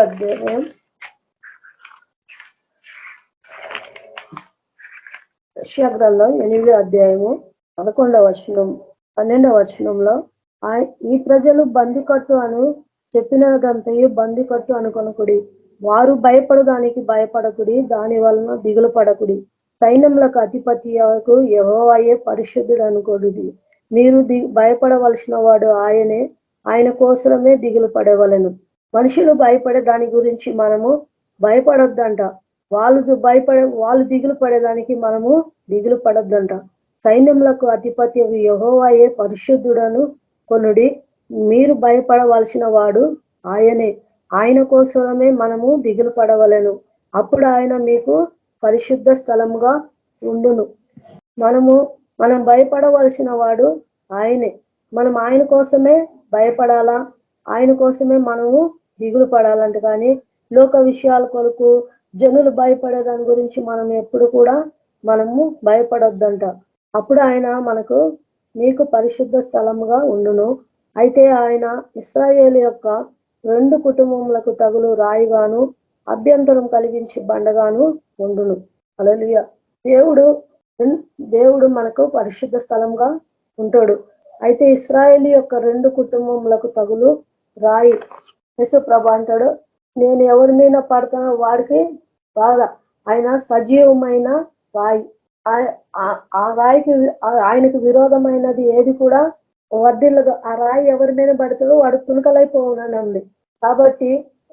అధ్యాయం 11వ వచనం 12వ వచనంలో ఈ ప్రజలు బందికట్టు అను చెప్పినదంతయు బందికట్టు అనుకొనకుడి, వారు భయపడడానికి భయపడకుడి, దాని వలన దిగులు పడకుడి, సైన్యములకు అధిపతియకు యెహోవాయే పరిశుద్ధుడు అనుకోడుడి, మీరు భయపడవలసిన వాడు ఆయనే, ఆయన కోసమే దిగులు పడవలను. మనుషులు భయపడే దాని గురించి మనము భయపడొద్దంట. వాళ్ళు దిగులు పడేదానికి మనము దిగులు పడొద్దంట. సైన్యములకు అధిపతి యెహోవాయే పరిశుద్ధుడను కొనుడి, మీరు భయపడవలసిన వాడు ఆయనే, ఆయన కోసమే మనము దిగులు పడవలను. అప్పుడు ఆయన మీకు పరిశుద్ధ స్థలముగా ఉండును. మనం భయపడవలసిన వాడు ఆయనే. మనం ఆయన కోసమే భయపడాలా, ఆయన కోసమే మనము దిగులు పడాలంట. కానీ లోక విషయాల కొరకు జనులు భయపడే దాని గురించి మనం ఎప్పుడు కూడా మనము భయపడొద్దంట. అప్పుడు ఆయన మీకు పరిశుద్ధ స్థలముగా ఉండును. అయితే ఆయన ఇశ్రాయేలు యొక్క 2 కుటుంబములకు తగులు రాయిగాను అభ్యంతరం కలిగించి బండగాను ఉండును. హల్లెలూయా. దేవుడు మనకు పరిశుద్ధ స్థలంగా ఉంటాడు. అయితే ఇశ్రాయేలు యొక్క 2 కుటుంబములకు తగులు రాయి. యేసు ప్రభు అంటాడు, నేను ఎవరి మీద పడతానో వాడికి బాధ. ఆయన సజీవమైన రాయి. ఆ రాయికి ఆయనకు విరోధమైనది ఏది కూడా వర్ధిల్లదు. ఆ రాయి ఎవరి మీద పడతాడో వాడు తునకలైపోవాలని ఉంది. కాబట్టి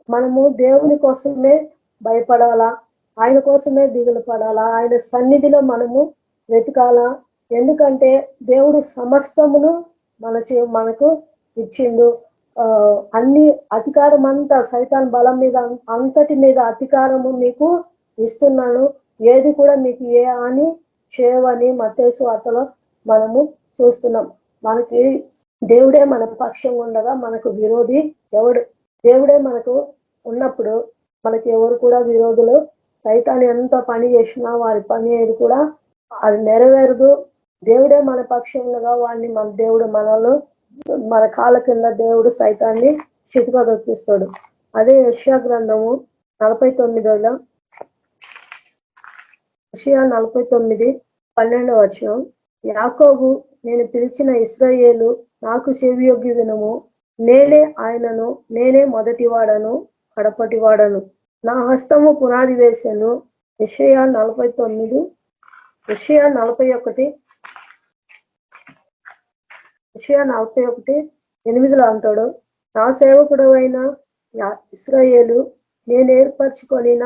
మనము దేవుని కోసమే భయపడాలా, ఆయన కోసమే దిగులు పడాలా, ఆయన సన్నిధిలో మనము వెతకాలా. ఎందుకంటే దేవుడు సమస్తమును మనకు ఇచ్చిండు. అన్ని అధికారం అంతా సైతాన్ బలం మీద అంతటి మీద అధికారము మీకు ఇస్తున్నాను, ఏది కూడా మీకు ఏ హాని చేయవని మత్తయి సువార్తలో మనము చూస్తున్నాం. మనకి దేవుడే మన పక్షంగా ఉండగా మనకు విరోధి ఎవడు? దేవుడే మనకు ఉన్నప్పుడు మనకి ఎవరు కూడా విరోధులు. సైతాన్ని ఎంత పని చేసినా వారి పని ఏది కూడా అది నెరవేరదు. దేవుడే మన పక్షంగా వాడిని దేవుడు మన కాళ్ళ కింద దేవుడు సైతాన్ని చితుకదొప్పిస్తాడు. అదే యెషయా గ్రంథము 49:12 వచనం, యాకోబు నేను పిలిచిన ఇశ్రాయేలు నాకు చెవియొగ్గి వినుము, నేనే ఆయనను, నేనే మొదటివాడను కడపటివాడను, నా హస్తము పునాది వేశాను. యెషయా 41:8 అంటాడు, నా సేవకుడైన ఇశ్రాయేలు నేను ఏర్పరచుకొనిన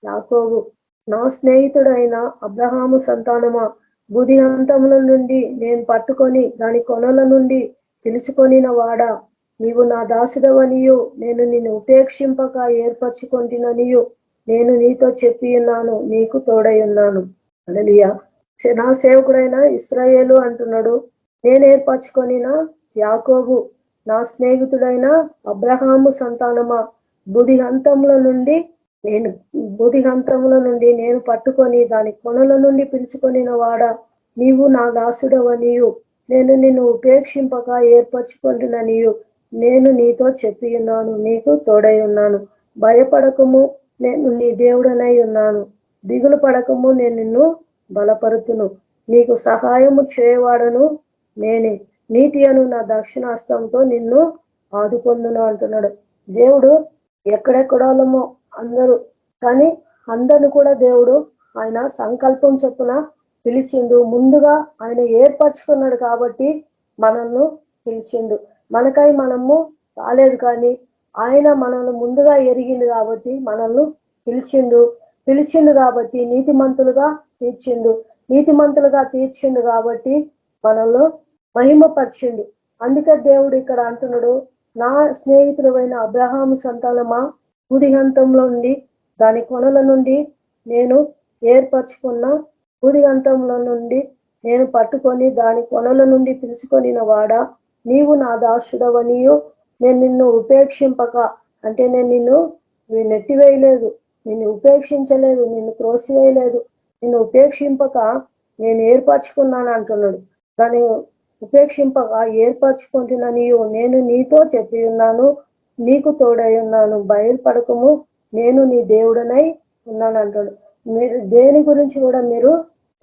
యాకోబు, నా స్నేహితుడైన అబ్రహాము సంతానమా, బుధి అంతముల నుండి నేను పట్టుకొని దాని కొనల నుండి పిలుచుకొనిన వాడా, నీవు నా దాసుడవనియు నేను నిన్ను ఉపేక్షింపక ఏర్పరచుకొంటిననియు నేను నీతో చెప్పి ఉన్నాను, నీకు తోడై ఉన్నాను. హల్లెలూయా. నా సేవకుడైన ఇశ్రాయేలు అంటున్నాడు, నేను ఏర్పరచుకొనిన యాకోబు, నా స్నేహితుడైన అబ్రహాము సంతానమా, బుధి అంతముల నుండి నేను పట్టుకొని దాని కొనల నుండి పిలుచుకొనిన వాడా, నీవు నా దాసుడవనియు నేను నిన్ను ఉపేక్షింపక ఏర్పరచుకుంటుననియు నేను నీతో చెప్పి ఉన్నాను, నీకు తోడై ఉన్నాను. భయపడకము, నేను నీ దేవుడనై ఉన్నాను. దిగులు పడకము, నేను నిన్ను బలపరుతును. నీకు సహాయము చేయవాడను నేనే. నీతి అను నా దక్షిణాస్తంతో నిన్ను ఆదుకొందును అంటున్నాడు. దేవుడు ఎక్కడెక్కడోళ్ళమో అందరూ, కానీ అందరిని కూడా దేవుడు ఆయన సంకల్పం చొప్పున పిలిచిండు. ముందుగా ఆయన ఏర్పరచుకున్నాడు కాబట్టి మనల్ని పిలిచిండు. మనకై మనము రాలేదు, కానీ ఆయన మనల్ని ముందుగా ఎరిగిండు కాబట్టి మనల్ని పిలిచిండు కాబట్టి నీతిమంతులుగా తీర్చిండు కాబట్టి మనల్ని మహిమపరిచిండు. అందుకే దేవుడు ఇక్కడ అంటున్నాడు, నా స్నేహితుడైన అబ్రహాము సంతానమా, భూదిగంతంలో నుండి దాని కొనల నుండి నేను ఏర్పరచుకున్న, భూదిగంతంలో నుండి నేను పట్టుకొని దాని కొనల నుండి పిలుచుకొనిన వాడా, నీవు నా దాసుడవనియు నేను నిన్ను ఉపేక్షింపక, అంటే నేను నిన్ను నెట్టివేయలేదు, నిన్ను ఉపేక్షించలేదు, నిన్ను త్రోసివేయలేదు, నిన్ను ఉపేక్షింపక నేను ఏర్పరచుకున్నాను అంటున్నాడు. దాన్ని ఉపేక్షింపక ఏర్పరచుకుంటున్నానియు నేను నీతో చెప్పి ఉన్నాను, నీకు తోడై ఉన్నాను. బయలుపడకము, నేను నీ దేవుడనై ఉన్నాను అంటాడు. మీరు దేని గురించి కూడా మీరు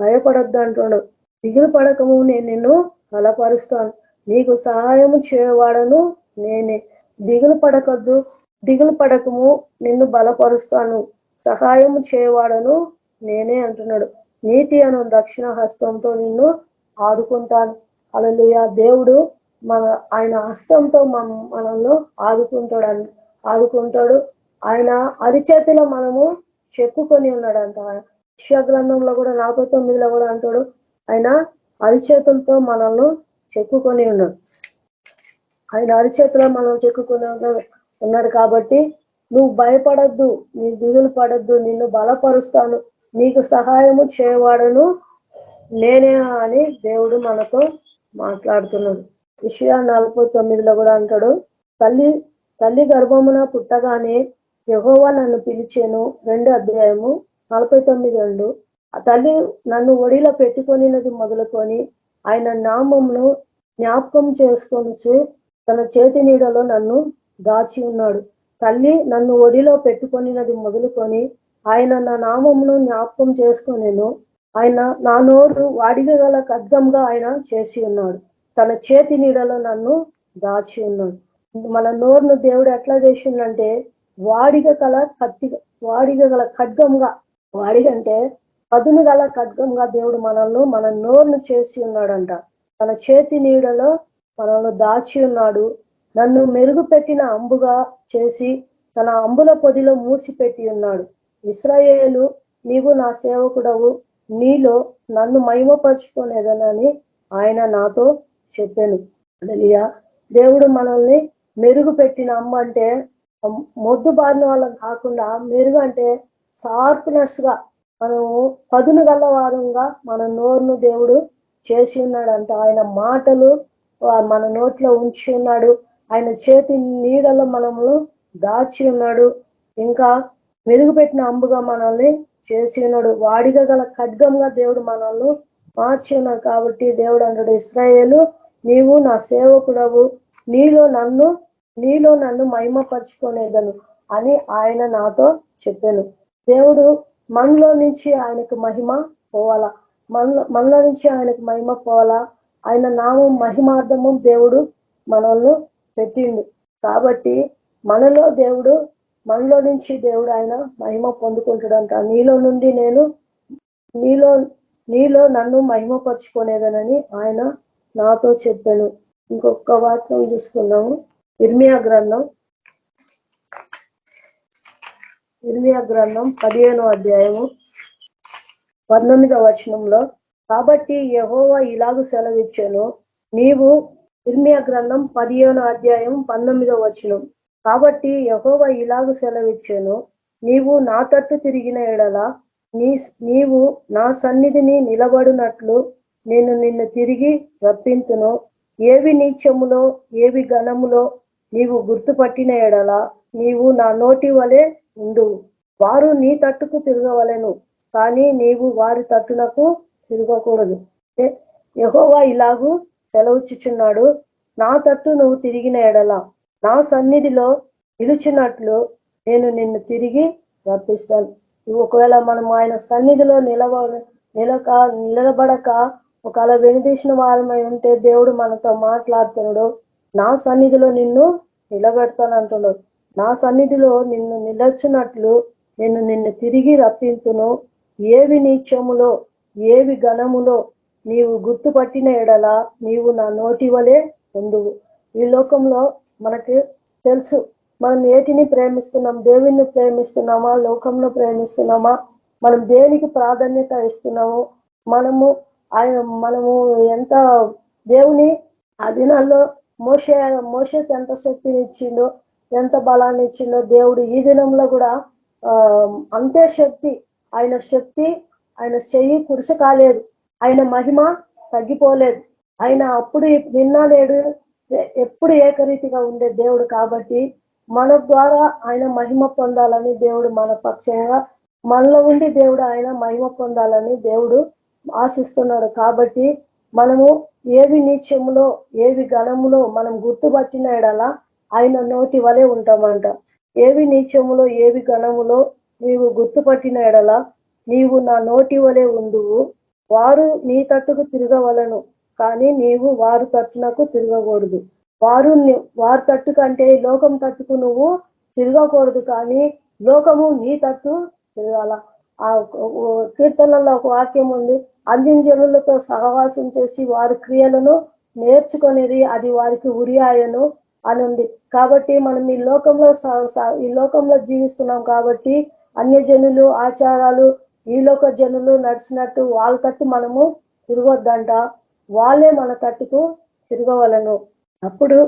భయపడొద్దు అంటాడు. దిగులు పడకము, నేను నిన్ను బలపరుస్తాను. నీకు సహాయము చేయవాడను నేనే. దిగులు పడకము, నిన్ను బలపరుస్తాను, సహాయము చేయవాడను నేనే అంటున్నాడు. నీతి అను దక్షిణ హస్తంతో నిన్ను ఆదుకుంటాను. హల్లెలూయా. దేవుడు ఆయన హస్తంతో మనల్ని ఆదుకుంటాడు. ఆయన అరిచేతిలో మనము చెక్కుకొని ఉన్నాడంట. యెషయా గ్రంథంలో కూడా 49లో కూడా అంటాడు, ఆయన అరిచేతులతో మనల్ని చెక్కుకొని ఉన్నాడు. ఆయన అరిచేతిలో మనం చెక్కుకొని ఉన్నాడు కాబట్టి నువ్వు భయపడద్దు, నీ దిగులు పడద్దు, నిన్ను బలపరుస్తాను, నీకు సహాయము చేయవాడను నేనే అని దేవుడు మనతో మాట్లాడుతున్నాడు. యెషయా 49లో కూడా అంటాడు, తల్లి గర్భమున పుట్టగానే యెహోవా నన్ను పిలిచాను. 2 అధ్యాయము 49:2. ఆ తల్లి నన్ను ఒడిలో పెట్టుకొనినది మొదలుకొని ఆయన నామమును జ్ఞాపకం చేసుకొనుచు తన చేతి నీడలో నన్ను దాచి ఉన్నాడు. తల్లి నన్ను ఒడిలో పెట్టుకొనినది మొదలుకొని ఆయన నా నామమును జ్ఞాపకం చేసుకొనేను. ఆయన నా నోరు వాడిగ గల ఖడ్గంగా ఆయన చేసి ఉన్నాడు. తన చేతి నీడలో నన్ను దాచి ఉన్నాడు. మన నోరును దేవుడు ఎట్లా చేసిండంటే వాడిగ గల ఖడ్గంగా, వాడిగంటే పదును గల ఖడ్గంగా దేవుడు మన నోరును చేసి ఉన్నాడంట. తన చేతి నీడలో మనల్ని దాచి ఉన్నాడు. నన్ను మెరుగుపెట్టిన అంబుగా చేసి తన అంబుల పొదిలో మూసిపెట్టి ఉన్నాడు. ఇశ్రాయేలు, నీవు నా సేవకుడవు, నీలో నన్ను మహిమపరుచుకోలేదనని ఆయన నాతో చెప్పాను. హల్లెలూయా. దేవుడు మనల్ని మెరుగు పెట్టిన అమ్మ అంటే మొద్దు బారిన వాళ్ళకి కాకుండా మెరుగు అంటే షార్ప్నెస్ గా, మనము పదును గల్లవారంగా మన నోరును దేవుడు చేసి ఉన్నాడంట. ఆయన మాటలు మన నోట్లో ఉంచి ఉన్నాడు. ఆయన చేతి నీడలో మనము దాచి ఉన్నాడు. ఇంకా మెరుగుపెట్టిన అంబుగా మనల్ని చేసి ఉన్నాడు. వాడిగా గల ఖడ్గంగా దేవుడు మనల్ని మార్చి ఉన్నాడు. కాబట్టి దేవుడు అంటాడు, ఇశ్రాయేలు, నీవు నా సేవకుడవు, నీలో నన్ను మహిమపరుచుకోలేదను అని ఆయన నాతో చెప్పాను. దేవుడు మనలో నుంచి ఆయనకు మహిమ పోవాలా, మనలో నుంచి ఆయనకు మహిమ పోవాలా. ఆయన నామం మహిమార్థము దేవుడు మనల్ని పెట్టిండు. కాబట్టి మనలో నుంచి దేవుడు ఆయన మహిమ పొందుకుంటాడంట. నీలో నన్ను మహిమపరుచుకోలేదనని ఆయన నాతో చెప్పాను. ఇంకొక వాక్యం చూసుకున్నాము. ఇర్మియా గ్రంథం 15వ అధ్యాయము 19వ వచనంలో, కాబట్టి యెహోవా ఇలాగూ సెలవిచ్చాను, నీవు, ఇర్మియా గ్రంథం 15వ అధ్యాయం 19వ వచనం, కాబట్టి యెహోవా ఇలాగూ సెలవిచ్చాను, నీవు నా తట్టు తిరిగిన ఎడల నీవు నా సన్నిధిని నిలబడినట్లు నేను నిన్ను తిరిగి రప్పింతును. ఏవి నీచములో ఏవి ఘనములో నీవు గుర్తుపట్టిన ఎడల నీవు నా నోటి వలె ఉండువు. వారు నీ తట్టుకు తిరగవలెను, కానీ నీవు వారి తట్టునకు తిరగకూడదు. యెహోవా ఇలాగూ సెలవుచ్చుచున్నాడు, నా తట్టు నువ్వు తిరిగిన ఎడల నా సన్నిధిలో నిలిచినట్లు నేను నిన్ను తిరిగి రప్పిస్తాను. ఒకవేళ మనం ఆయన సన్నిధిలో నిలబడక ఒకవేళ వెనుదీసిన వారమై ఉంటే దేవుడు మనతో మాట్లాడుతున్నాడు, నా సన్నిధిలో నిన్ను నిలబెడతాను అంటున్నాడు. నా సన్నిధిలో నిన్ను నిలచినట్లు నేను నిన్ను తిరిగి రప్పించును. ఏవి నీచములో ఏవి ఘనములో నీవు గుర్తుపట్టిన ఎడల నీవు నా నోటి వలె ఉండువు. ఈ లోకంలో మనకి తెలుసు, మనం ఏటిని ప్రేమిస్తున్నాం, దేవుణ్ణి ప్రేమిస్తున్నామా, లోకంలో ప్రేమిస్తున్నామా, మనం దేనికి ప్రాధాన్యత ఇస్తున్నాము, మనము ఎంత దేవుని ఆ దినాల్లో మోషేకి ఎంత శక్తిని ఇచ్చిండో, ఎంత బలాన్ని ఇచ్చిండో దేవుడు ఈ దినంలో కూడా అంతే శక్తి. ఆయన చెయ్యి కురుస కాలేదు, ఆయన మహిమ తగ్గిపోలేదు. ఆయన అప్పుడు నిన్న నేడు ఎప్పుడు ఏకరీతిగా ఉండే దేవుడు. కాబట్టి మన ద్వారా ఆయన మహిమ పొందాలని దేవుడు మన పక్షంగా మనలో ఉండి దేవుడు ఆయన మహిమ పొందాలని దేవుడు ఆశిస్తున్నాడు. కాబట్టి మనము ఏవి నీచములో ఏవి ఘనములో మనం గుర్తుపట్టిన ఎడల ఆయన నోటి వలె ఉంటామంట. ఏవి నీచములో ఏవి ఘనములో నీవు గుర్తుపట్టిన ఎడల నీవు నా నోటి వలె ఉండువు. వారు నీ తట్టుకు తిరగవలను, కానీ నీవు వారు తట్టునకు తిరగకూడదు. వారి తట్టు కంటే లోకం తట్టుకు నువ్వు తిరగకూడదు, కానీ లోకము నీ తట్టు తిరగాల. ఆ కీర్తనలో ఒక వాక్యం ఉంది, అంజన్ జనులతో సహవాసం చేసి వారి క్రియలను నేర్చుకొనిది అది వారికి ఉరి ఆయను అని ఉంది. కాబట్టి మనం ఈ లోకంలో జీవిస్తున్నాం కాబట్టి అన్యజనులు ఆచారాలు ఈ లోక జనులు నడిచినట్టు వాళ్ళ తట్టు మనము తిరగొద్దంట, వాళ్ళే మన తట్టుకు తిరగవలను. అప్పుడు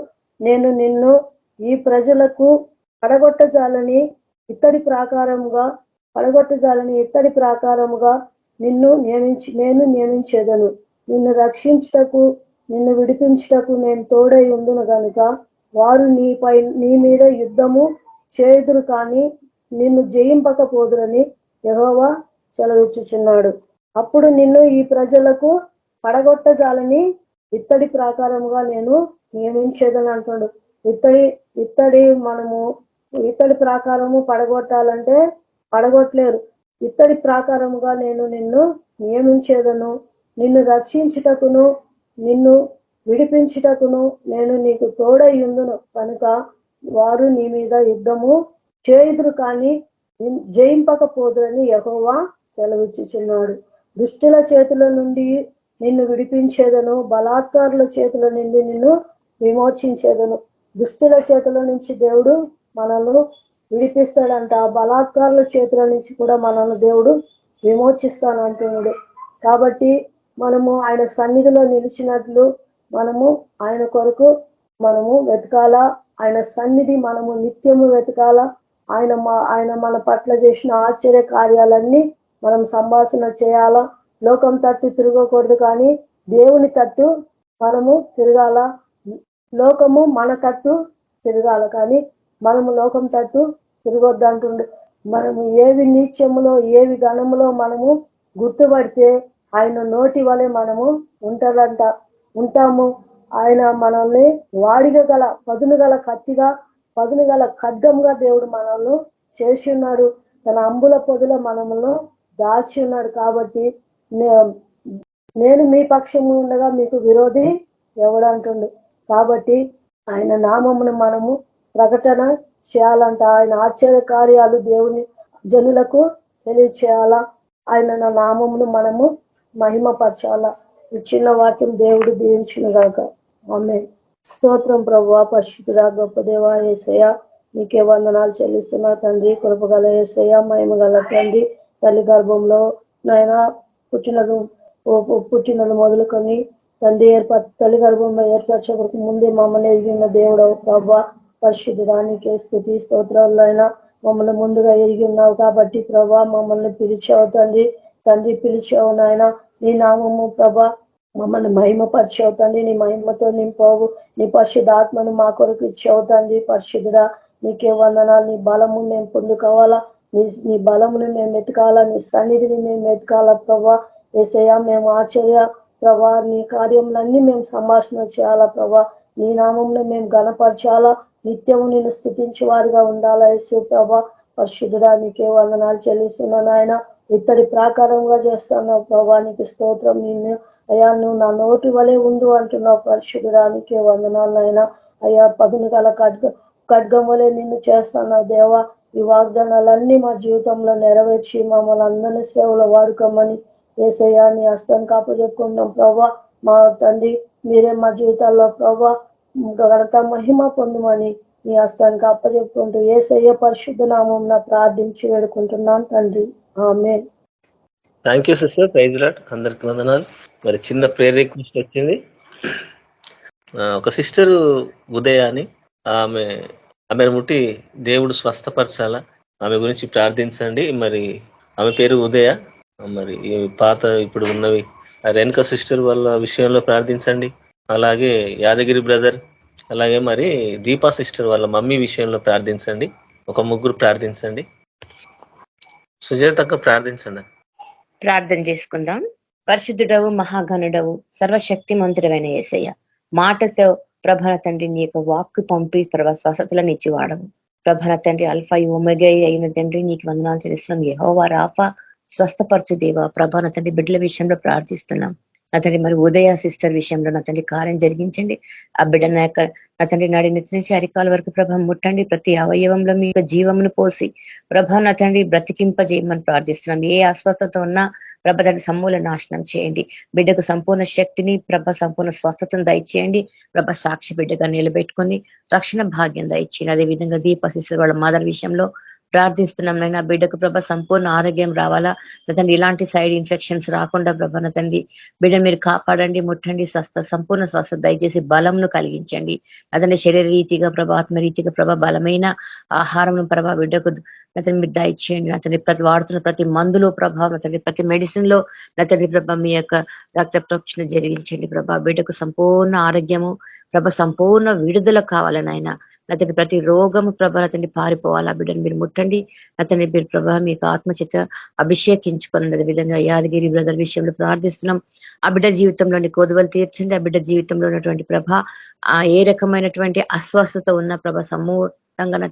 నేను నిన్ను ఈ ప్రజలకు పడగొట్టజాలని ఇత్తడి ప్రాకారముగా నేను నియమించేదను. నిన్ను రక్షించుటకు నిన్ను విడిపించుటకు నేను తోడై ఉండును గనుక వారు నీ మీద యుద్ధము చేయుదురు కానీ నిన్ను జయింపకపోదురని యెహోవా సెలవిచ్చుచున్నాడు. అప్పుడు నిన్ను ఈ ప్రజలకు పడగొట్టజాలని ఇత్తడి ప్రాకారముగా నేను నియమించేదని అంటాడు. ఇత్తడి ప్రాకారము పడగొట్టాలంటే పడగొట్టలేరు. ఇత్తడి ప్రాకారముగా నేను నిన్ను నియమించేదను. నిన్ను రక్షించుటకును నిన్ను విడిపించుటకును నేను నీకు తోడై ఉందును కనుక వారు నీ మీద యుద్ధము చేయుదురు కానీ జయింపకపోదురని యెహోవా సెలవిచ్చుచున్నాడు. దుష్టుల చేతుల నుండి నిన్ను విడిపించేదను, బలాత్కారుల చేతుల నుండి నిన్ను విమోచించేదను. దుష్టుల చేతుల నుంచి దేవుడు మనల్ని విడిపిస్తాడంట, బలాత్కారుల చేతుల నుంచి కూడా మనల్ని దేవుడు విమోచిస్తానంటున్నాడు. కాబట్టి మనము ఆయన సన్నిధిలో నిలిచినట్లు మనము ఆయన కొరకు మనము వెతకాలా, ఆయన సన్నిధి మనము నిత్యము వెతకాలా. ఆయన మన పట్ల చేసిన ఆశ్చర్య కార్యాలన్నీ మనం సంభాషణ చేయాలా. లోకం తట్టు తిరగకూడదు కానీ దేవుని తట్టు మనము తిరగాల. లోకము మన తట్టు తిరగాల కానీ మనము లోకం తట్టు తిరగొద్దంటుండు. మనము ఏవి నీత్యములో ఏవి ఘనములో మనము గుర్తుపడితే ఆయన నోటి వలె మనము ఉంటాము. ఆయన మనల్ని వాడిగ గల పదును గల ఖడ్గంగా దేవుడు మనల్ని చేసి ఉన్నాడు. తన అంబుల పొదుల మనమును దాచి ఉన్నాడు. కాబట్టి నేను మీ పక్షము ఉండగా మీకు విరోధి ఎవడంటుండు. కాబట్టి ఆయన నామమును మనము ప్రకటన చేయాలంట. ఆయన ఆశ్చర్య కార్యాలు దేవుని జనులకు తెలియచేయాలా. ఆయన నామమును మనము మహిమపరచాలా. ఈ చిన్న వాక్యం దేవుడు దీవించును గాక. ఆమేన్. స్తోత్రం ప్రభువా, పరిశుద్ధుడా, గొప్ప దేవా యేసయ్యా, నీకే వందనాలు చెల్లిస్తున్నా తండ్రి. కృపగల యేసయ్య, మహిమగల తండ్రి, తల్లి గర్భంలో నాయన పుట్టినది మొదలుకొని తండ్రి తల్లి గర్భంలో ఏర్పరచబడక ముందే మమ్మల్ని ఎరిగిన దేవుడవు ప్రభా, పరిశుద్ధుడా, నీకే స్తుతి స్తోత్రాలు. అయినా మమ్మల్ని ముందుగా ఎరిగి ఉన్నావు కాబట్టి ప్రభా మమ్మల్ని పిలిచావు తండ్రి పిలిచావు నాయన. నీ నామము ప్రభా మమ్మల్ని మహిమపరిచావు తండ్రి. నీ మహిమతో నింపావు. నీ పరిశుద్ధాత్మను మా కొరకు ఇచ్చావు తండ్రి. పరిశుద్ధుడా, నీకే వందనాలు. నీ బలము మేము పొందుకోవాలా, నీ బలమును మేము ఎతకాలా, నీ సన్నిధిని మేము ఎతకాలా ప్రభా. యేసయ్య, మేము ఆశ్చర్య ప్రభా నీ కార్యములన్నీ మేము సంభాషణ చేయాలా ప్రభా. నీ నామంలో మేము గణపరచాలా, నిత్యము నిన్ను స్తుతించే వారిగా ఉండాలా యేసు ప్రభా. పరిశుద్ధుడా, నీకే వందనాలు చెల్లిస్తున్నాను ఆయన. ఇత్తడి ప్రాకారంగా చేస్తున్నావు ప్రభా, నీకు స్తోత్రం. నిన్ను అయ్యా నువ్వు నా నోటి వలె ఉండు అంటున్నావు పరిశుద్ధుడా, నీకే వందనాలు అయినా. అయ్యా పదును గల ఖడ్గం వలె నిన్ను చేస్తున్నావు దేవా. ఈ వాగ్దానాలన్నీ మా జీవితంలో నెరవేర్చి మమ్మల్ని అందరినీ సేవలో వాడుకోమని యేసయ్యా నీ హస్తానికి అప్పచెప్పుకుంటాం ప్రభా. మా తండ్రి మీరే మా జీవితాల్లో ప్రభా ఘనత మహిమ పొందమని నీ హస్తానికి అప్పచెప్పుకుంటూ యేసయ్య పరిశుద్ధ నామం ప్రార్థించి వేడుకుంటున్నాను తండ్రి. ఆమేన్. Thank you sister. Praise Lord. అందరికి వందనాలు. మరి చిన్న ప్రేయర్ రిక్వెస్ట్ వచ్చింది. ఒక సిస్టర్ ఉదయ అని, ఆమెను ముట్టి దేవుడు స్వస్థపరచాలా, ఆమె గురించి ప్రార్థించండి. మరి ఆమె పేరు ఉదయ. మరి పాత ఇప్పుడు ఉన్నవి రేణుక సిస్టర్ వాళ్ళ విషయంలో ప్రార్థించండి. అలాగే యాదగిరి బ్రదర్, అలాగే మరి దీపా సిస్టర్ వాళ్ళ మమ్మీ విషయంలో ప్రార్థించండి. ఒక ముగ్గురు ప్రార్థించండి. సుజాతక్క ప్రార్థించండి. ప్రార్థన చేసుకుందాం. పరిశుద్ధుడవు, మహాగణుడవు, సర్వశక్తిమంతుడమైన యేసయ్య, మాటతో ప్రభన తండ్రి నీ యొక్క వాక్కు పంపి ప్రభ స్వస్థతలను ఇచ్చివాడవు. ప్రభన తండ్రి అల్ఫా ఒమెగా అయిన తండ్రి నీకు వందనాలు చెల్లిస్తున్నాం. యెహోవా రాఫా, స్వస్థపరచు దేవా. ప్రభన తండ్రి బిడ్డల విషయంలో ప్రార్థిస్తున్నాం నా తండ్రి మరి ఉదయ సిస్టర్ విషయంలో నా తండ్రి కార్యం జరిగించండి. ఆ బిడ్డ నా తండ్రి నాడి నెత్తి నుంచి అరికాల వరకు ప్రభ ముట్టండి. ప్రతి అవయవంలో మీ యొక్క జీవమును పోసి ప్రభ నా తండ్రి బ్రతికింపజేయమని ప్రార్థిస్తున్నాం. ఏ అస్వస్థత ఉన్నా ప్రభ దాన్ని సమూల నాశనం చేయండి. బిడ్డకు సంపూర్ణ శక్తిని ప్రభ సంపూర్ణ స్వస్థతను దయచేయండి. ప్రభ సాక్షి బిడ్డగా నిలబెట్టుకొని రక్షణ భాగ్యం దయచేయండి. అదేవిధంగా దీప సిస్టర్ వాళ్ళ మదర్ విషయంలో ప్రార్థిస్తున్నాం. నైనా బిడ్డకు ప్రభ సంపూర్ణ ఆరోగ్యం రావాలా, తండ్రి ఇలాంటి సైడ్ ఇన్ఫెక్షన్స్ రాకుండా ప్రభ నా తండ్రి బిడ్డ మీరు కాపాడండి, ముట్టండి, సంపూర్ణ స్వస్థత దయచేసి బలంను కలిగించండి. అతని శరీర రీతిగా ప్రభ ఆత్మరీతిగా ప్రభ బలమైన ఆహారం ప్రభ బిడ్డకు అతని మీరు దయచేయండి. అతని వాడుతున్న ప్రతి మందులో ప్రభావం తండ్రి ప్రతి మెడిసిన్ లో తండ్రి ప్రభ మీ యొక్క రక్త ప్రోక్షణ జరిగించండి. ప్రభ బిడ్డకు సంపూర్ణ ఆరోగ్యము ప్రభ సంపూర్ణ విడుదల కావాలని ఆయన అతని ప్రతి రోగము ప్రభ అతన్ని పారిపోవాలి. ఆ బిడ్డను మీరు ముట్టండి. అతని మీరు ప్రభ మీకు ఆత్మచేత అభిషేకించుకున్నది. అదే విధంగా యాదగిరి బ్రదర్ విషయంలో ప్రార్థిస్తున్నాం. ఆ బిడ్డ జీవితంలోని కోదువలు తీర్చండి. ఆ బిడ్డ జీవితంలో ఉన్నటువంటి ప్రభ ఏ రకమైనటువంటి అస్వస్థత ఉన్న ప్రభ సమూలంగా నా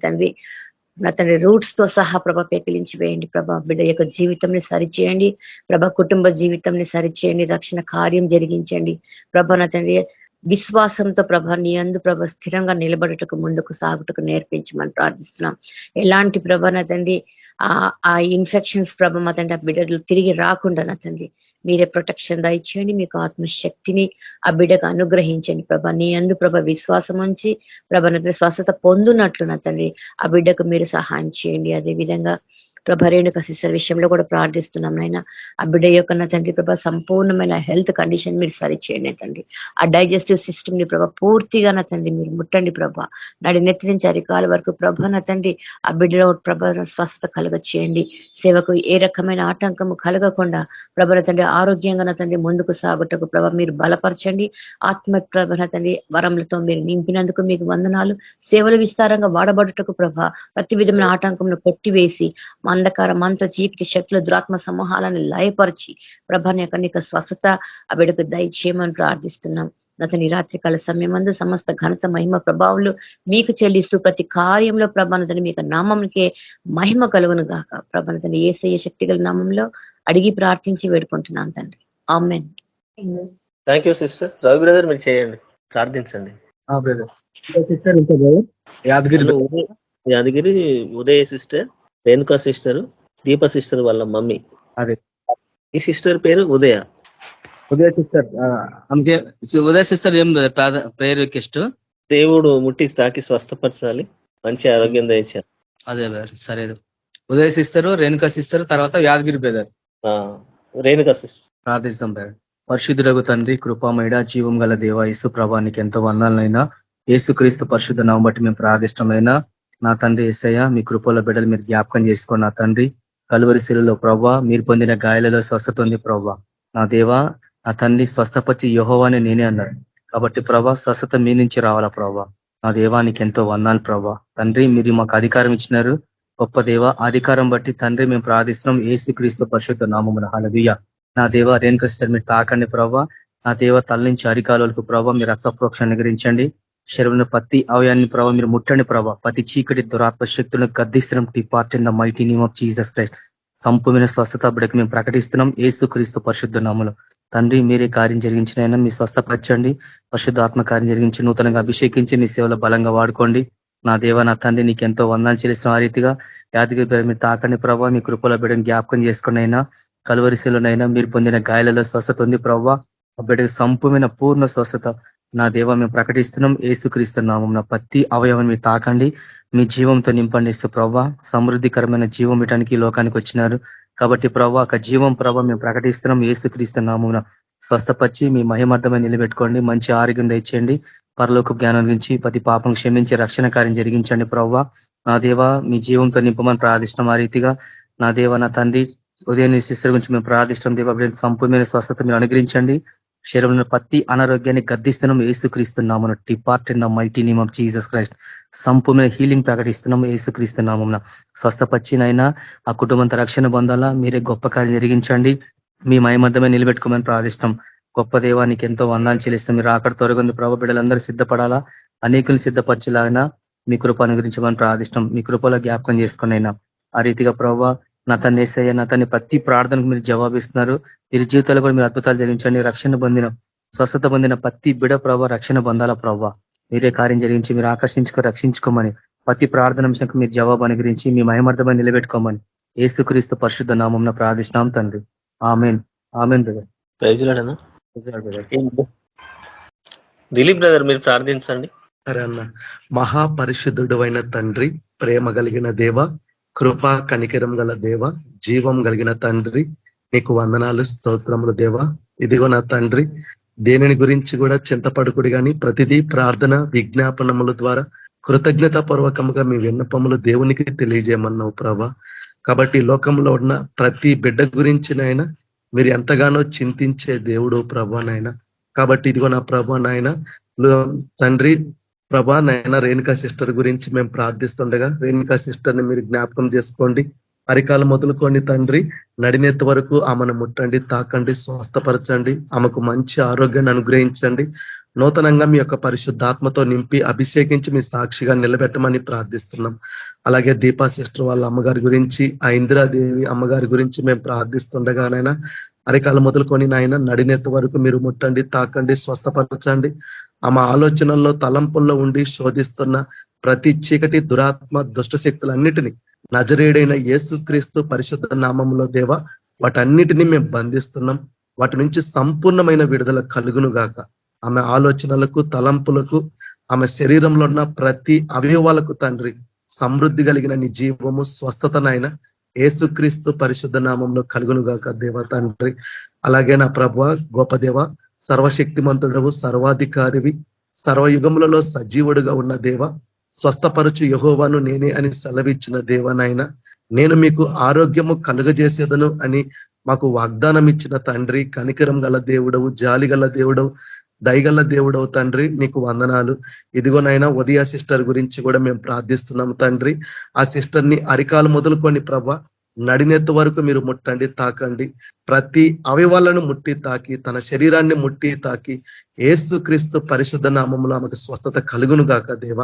తండ్రి రూట్స్ తో సహా ప్రభ పెకిలించి వేయండి. ప్రభ బిడ్డ యొక్క జీవితంని సరిచేయండి. ప్రభ కుటుంబ జీవితంని సరిచేయండి. రక్షణ కార్యం జరిగించండి. ప్రభ నా తండ్రి విశ్వాసంతో ప్రభ నీ అందు ప్రభ స్థిరంగా నిలబడటకు ముందుకు సాగుటకు నేర్పించమని ప్రార్థిస్తున్నాం. ఎలాంటి ప్రభ నా తండ్రి ఆ ఇన్ఫెక్షన్స్ ప్రభ మా తండ్రి ఆ బిడ్డలు తిరిగి రాకుండా నా తండ్రి మీరే ప్రొటెక్షన్ దయచేయండి. మీకు ఆత్మశక్తిని ఆ బిడ్డకు అనుగ్రహించండి. ప్రభ నీ అందు ప్రభ విశ్వాసం ఉంచి ప్రభ నా తండ్రి స్వస్థత పొందునట్లు నా తండ్రి ఆ బిడ్డకు మీరు సహాయం చేయండి. అదే విధంగా ప్రభ రేణుక సిస్టర్ విషయంలో కూడా ప్రార్థిస్తున్నాం. నైనా ఆ బిడ్డ యొక్క నా తండ్రి ప్రభ సంపూర్ణమైన హెల్త్ కండిషన్ మీరు సరిచేయండి తండ్రి. ఆ డైజెస్టివ్ సిస్టమ్ ని ప్రభ పూర్తిగా నా తండ్రి మీరు ముట్టండి. ప్రభ నాడి నెత్తి నుంచి అరికాల వరకు ప్రభ నా తండ్రి ఆ బిడ్డలో ప్రభ స్వస్థత కలుగ చేయండి. సేవకు ఏ రకమైన ఆటంకము కలగకుండా ప్రభ నా తండ్రి ఆరోగ్యంగా నా తండ్రి ముందుకు సాగుటకు ప్రభ మీరు బలపరచండి. ఆత్మ ప్రభ నా తండ్రి వరములతో మీరు నింపినందుకు మీకు వందనాలు. సేవలు విస్తారంగా వాడబడుటకు ప్రభ ప్రతి విధమైన ఆటంకంను కొట్టివేసి అంధకార మంత్ర చీకటి శక్తుల దురాత్మ సమూహాలను లయపరిచి ప్రభాని యొక్క నీకు స్వస్థత ఆ బిడ్డకు దయచేయమని ప్రార్థిస్తున్నాం. అతని రాత్రికాల సమయమందు సమస్త ఘనత మహిమ ప్రభావాలు మీకు చెల్లిస్తూ ప్రతి కార్యంలో ప్రభానతని మీకు నామంకే మహిమ కలుగును గాక. ప్రభానతని యేసయ్య శక్తి గల నామంలో అడిగి ప్రార్థించి వేడుకుంటున్నాం తండ్రి. ఆమేన్. Thank you sister. Ravi brother మీరు చేయండి, ప్రార్థించండి. Yadagiri Udaya sister, Renuka sister, Deepa sister వాళ్ళ మమ్మీ. అదే ఈ సిస్టర్ పేరు ఉదయ సిస్టర్. ఉదయ సిస్టర్ ఏం ప్రేయర్ రిక్వెస్ట్? దేవుడు ముట్టి తాకి స్వస్థపరచాలి, మంచి ఆరోగ్యం దయచారు. అదే సరే. ఉదయ సిస్టర్, రేణుకా సిస్టర్, తర్వాత యాదగిరి బ్రదర్. రేణుకా సిస్టర్ ప్రార్థిస్తాం బ్రదర్. పరిశుద్ధులకు తండ్రి, కృపామయుడ, జీవం గల దేవ యేసు ప్రభానికి ఎంతో వందనాలైనా యేసుక్రీస్తు పరిశుద్ధ నామం బట్టి మేము ప్రార్థిష్టమైన నా తండ్రి యేసయ్య, మీ కృపలో బిడ్డలు మీరు జ్ఞాపకం చేసుకోండి. నా తండ్రి కలువరి శిలువలో ప్రభా మీరు పొందిన గాయాలలో స్వస్థత ఉంది ప్రభా. నా దేవా నా తండ్రి స్వస్థపరిచి యెహోవాని నేనే అన్నారు కాబట్టి ప్రభా స్వస్థత మీ నుంచి రావాలా ప్రభా. నా దేవానికి ఎంతో వందనాలు ప్రభా. తండ్రి మీరు మాకు అధికారం ఇచ్చినారు, గొప్ప దేవ. అధికారం బట్టి తండ్రి మేము ప్రార్థిస్తున్నాం యేసుక్రీస్తు పరిశుద్ధ నామమున. హల్లెలూయా. నా దేవ రేణుకా సిస్టర్ మీరు తాకండి ప్రభా. నా దేవ తల నుంచి అరికాలకు ప్రభావ మీరు రక్త ప్రోక్షణ అనుగ్రహించండి. శరీరంలో ప్రతి అవయాన్ని ప్రభావ మీరు ముట్టండి ప్రభావ. ప్రతి చీకటి దురాత్మ శక్తులను గద్దిస్తున్నాం. Depart in the mighty name of Jesus Christ. సంపూర్ణ స్వస్థత బిడ్డకు మేము ప్రకటిస్తున్నాం యేసుక్రీస్తు పరిశుద్ధ నామములో. తండ్రి మీరే కార్యం జరిగించినైనా మీ స్వస్థపరచండి, పరిశుద్ధ ఆత్మ కార్యం జరిగించి నూతనంగా అభిషేకించి మీ సేవలో బలంగా వాడుకోండి. నా దేవ నా తండ్రి నీకు ఎంతో వందనాలు చెల్లిస్తున్న ఆ రీతిగా యాదగిరి మీరు తాకండి ప్రభావ. మీ కృపలో బిడ్డను జ్ఞాపకం చేసుకుని అయినా కలువరిశిలోనైనా మీరు పొందిన గాయాలలో స్వస్థత ఉంది ప్రభావ. ఆ బిడ్డకు సంపూర్ణ పూర్ణ స్వస్థత నా దేవ మేము ప్రకటిస్తున్నాం యేసుక్రీస్తు నామమున. ప్రతి అవయవం మీరు తాకండి, మీ జీవంతో నింపండి ప్రభావ. సమృద్ధికరమైన జీవం ఇటానికి ఈ లోకానికి వచ్చినారు కాబట్టి ప్రభావ ఒక జీవం ప్రభావ మేము ప్రకటిస్తున్నాం యేసుక్రీస్తు నామమున. స్వస్థపరిచి మీ మహిమార్థమై నిలబెట్టుకోండి, మంచి ఆరోగ్యం దయచేయండి, పరలోక జ్ఞానం నుంచి ప్రతి పాపం క్షమించి రక్షణ కార్యం జరిగించండి ప్రభావ. నా దేవ మీ జీవంతో నింపమని ప్రార్థిస్తున్నాం. ఆ రీతిగా నా దేవ నా తండ్రి ఉదయం శిస్టర్ గురించి మేము ప్రార్థిస్తాం దేవ. సంపూర్ణమైన స్వస్థత మీరు అనుగ్రహించండి. శరీరంలో ప్రతి అనారోగ్యాన్ని గద్దిస్తున్నాం యేసుక్రీస్తున్నాము. Depart in the mighty name of Jesus Christ. సంపూర్ణ హీలింగ్ ప్రకటిస్తున్నాం యేసుక్రీస్తున్నామున. స్వస్థపచ్చినైనా ఆ కుటుంబంతో రక్షణ పొందాలా, మీరే గొప్ప కార్యం జరిగించండి, మీ మహిమద్దమే నిలబెట్టుకోమని ప్రార్థిస్తాం. గొప్ప దేవానికి ఎంతో వందాలు చెల్లిస్తాం. మీరు అక్కడ త్వరగా ప్రభు బిడ్డలందరూ సిద్ధపడాలా, అనేకులు సిద్ధపరచాలైనా మీ కృప అనుగ్రహించమని ప్రార్థిస్తాం. మీ కృపలో జ్ఞాపకం చేసుకునైనా ఆ రీతిగా ప్రభావ నా తన్ని ఏసయ్య నా తన్ని ప్రతి ప్రార్థనకు మీరు జవాబిస్తున్నారు. వీరి జీవితాలు కూడా మీరు అద్భుతాలు జరిగించండి. రక్షణ పొందిన స్వస్థత పొందిన ప్రతి బిడ ప్రభావ రక్షణ బంధాల ప్రభావ మీరే కార్యం జరిగించి మీరు రక్షించుకోమని ప్రతి ప్రార్థన అంశంకు మీరు జవాబు అనుగ్రహించి మీ మహిమార్థమని నిలబెట్టుకోమని యేసుక్రీస్తు పరిశుద్ధ నామమున ప్రార్థిస్తున్నాం తండ్రి. ఆమేన్. ఆమేన్ బ్రదర్. దిలీప్ బ్రదర్ మీరు ప్రార్థించండి. సరే అన్న. మహాపరిశుద్ధుడు అయిన తండ్రి, ప్రేమ కలిగిన దేవ, కృపా కనికరం గల దేవ, జీవం కలిగిన తండ్రి, నీకు వందనాలు స్తోత్రములు దేవ. ఇదిగో నా తండ్రి, దేనిని గురించి కూడా చింతపడుకుడి కానీ ప్రతిదీ ప్రార్థన విజ్ఞాపనముల ద్వారా కృతజ్ఞతా పూర్వకముగా మీ విన్నపములు దేవునికి తెలియజేయమన్నావు ప్రభా. కాబట్టి లోకంలో ఉన్న ప్రతి బిడ్డ గురించి నాయన మీరు ఎంతగానో చింతించే దేవుడు ప్రభా నాయన. కాబట్టి ఇదిగో నా ప్రభా నాయన తండ్రి ప్రభా నాయన రేణుకా సిస్టర్ గురించి మేము ప్రార్థిస్తుండగా రేణుకా సిస్టర్ ని మీరు జ్ఞాపకం చేసుకోండి. అరికాలు మొదలుకోండి తండ్రి, నడినెత్తి వరకు ఆమెను ముట్టండి, తాకండి, స్వస్థపరచండి, ఆమెకు మంచి ఆరోగ్యాన్ని అనుగ్రహించండి. నూతనంగా మీ యొక్క పరిశుద్ధాత్మతో నింపి అభిషేకించి మీ సాక్షిగా నిలబెట్టమని ప్రార్థిస్తున్నాం. అలాగే దీపా సిస్టర్ వాళ్ళ అమ్మగారి గురించి, ఆ ఇందిరాదేవి అమ్మగారి గురించి మేము ప్రార్థిస్తుండగానైనా అరికాలు మొదలుకొని నాయన నడినెత్తి వరకు మీరు ముట్టండి, తాకండి, స్వస్థపరచండి. ఆమె ఆలోచనల్లో తలంపుల్లో ఉండి శోధిస్తున్న ప్రతి చీకటి దురాత్మ దుష్ట శక్తులన్నిటినీ నజరేడైన యేసుక్రీస్తు పరిశుద్ధ నామంలో దేవ వాటన్నిటినీ మేము బంధిస్తున్నాం. వాటి నుంచి సంపూర్ణమైన విడుదల కలుగును గాక. ఆమె ఆలోచనలకు తలంపులకు ఆమె శరీరంలో ఉన్న ప్రతి అవయవాలకు తండ్రి సమృద్ధి కలిగిన నీ జీవము స్వస్థతనైనా యేసుక్రీస్తు పరిశుద్ధ నామంలో కలుగును గాక దేవ తండ్రి. అలాగే నా ప్రభువా గొప్ప దేవ, సర్వశక్తిమంతుడవు, సర్వాధికారివి, సర్వయుగములలో సజీవుడుగా ఉన్న దేవ, స్వస్థపరచు యెహోవాను నేనే అని సెలవిచ్చిన దేవనైన నేను మీకు ఆరోగ్యము కలుగజేసేదను అని మాకు వాగ్దానం ఇచ్చిన తండ్రి, కనికరం గల దేవుడవు, జాలి గల దేవుడవు, దయగల దేవుడవు తండ్రి, నీకు వందనాలు. ఇదిగోనైనా ఉదయ సిస్టర్ గురించి కూడా మేము ప్రార్థిస్తున్నాం తండ్రి. ఆ సిస్టర్ ని అరికాలు మొదలుకొని ప్రభా నడినెత్తు వరకు మీరు ముట్టండి, తాకండి, ప్రతి అవయవాలను ముట్టి తాకి తన శరీరాన్ని ముట్టి తాకి యేసుక్రీస్తు పరిశుద్ధ నామములో ఆమెకు స్వస్థత కలుగును గాక దేవ.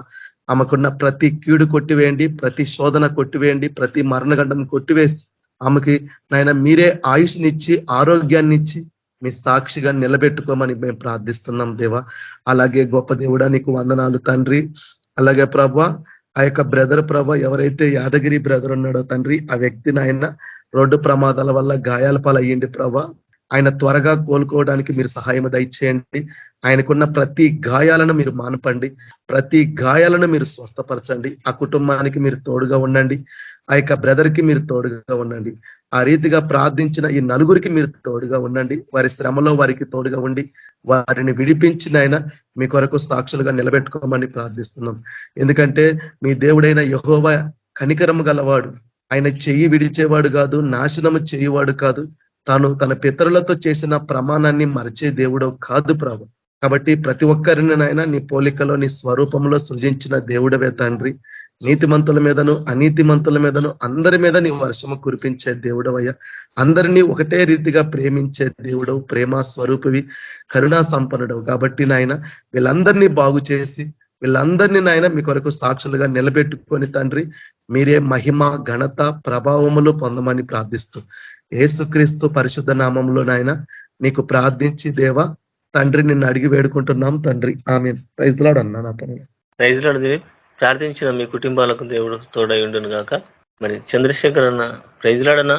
ఆమెకున్న ప్రతి కీడు కొట్టివేయండి, ప్రతి శోధన కొట్టివేయండి, ప్రతి మరణగండం కొట్టివేసి ఆమెకి నాయన మీరే ఆయుష్నిచ్చి ఆరోగ్యాన్ని ఇచ్చి మీ సాక్షిగా నిలబెట్టుకోమని మేము ప్రార్థిస్తున్నాం దేవ. అలాగే గొప్ప దేవుడా నీకు వందనాలు తండ్రి. అలాగే ప్రభా ఆ యొక్క బ్రదర్ ప్రభా ఎవరైతే యాదగిరి బ్రదర్ ఉన్నాడో తండ్రి, ఆ వ్యక్తి నాయన రోడ్డు ప్రమాదాల వల్ల గాయాల పాలయ్యింది ప్రభా. ఆయన త్వరగా కోలుకోవడానికి మీరు సహాయం దయచేయండి. ఆయనకున్న ప్రతి గాయాలను మీరు మానపండి, ప్రతి గాయాలను మీరు స్వస్థపరచండి. ఆ కుటుంబానికి మీరు తోడుగా ఉండండి, ఆ యొక్క బ్రదర్ కి మీరు తోడుగా ఉండండి. ఆ రీతిగా ప్రార్థించిన ఈ నలుగురికి మీరు తోడుగా ఉండండి. వారి శ్రమలో వారికి తోడుగా ఉండి వారిని విడిపించిన ఆయన మీ కొరకు సాక్షులుగా నిలబెట్టుకోమని ప్రార్థిస్తున్నాం. ఎందుకంటే మీ దేవుడైన యెహోవా కనికరము గలవాడు, ఆయన చెయ్యి విడిచేవాడు కాదు, నాశనము చేయువాడు కాదు, తాను తన పితరులతో చేసిన ప్రమాణాన్ని మరిచే దేవుడు కాదు ప్రభు. కాబట్టి ప్రతి ఒక్కరిని నాయన నీ పోలికలో నీ స్వరూపంలో సృజించిన దేవుడవే తండ్రి. నీతిమంతుల మీదను అనీతిమంతుల మీదను అందరి మీద నీ వర్షము కురిపించే దేవుడవయ్యా. అందరినీ ఒకటే రీతిగా ప్రేమించే దేవుడవు, ప్రేమ స్వరూపివి, కరుణా సంపన్నుడవు. కాబట్టి నాయన వీళ్ళందరినీ బాగు చేసి వీళ్ళందరినీ నాయన మీ కొరకు సాక్షులుగా నిలబెట్టుకొని తండ్రి మీరే మహిమ ఘనత ప్రభావములు పొందమని ప్రార్థిస్తూ యేసుక్రీస్తు పరిశుద్ధ నామంలో నాయన నీకు ప్రార్థించి దేవా తండ్రి నిన్ను అడిగి వేడుకుంటున్నాం తండ్రి. ఆమేన్. ప్రైజ్ లార్డ్ అన్నా. నా పని ప్రైజ్ లార్డ్. ప్రార్థించిన మీ కుటుంబాలకు దేవుడు తోడై ఉండును గాక. మరి చంద్రశేఖర్ అన్న ప్రైజ్ లార్డ్ అన్న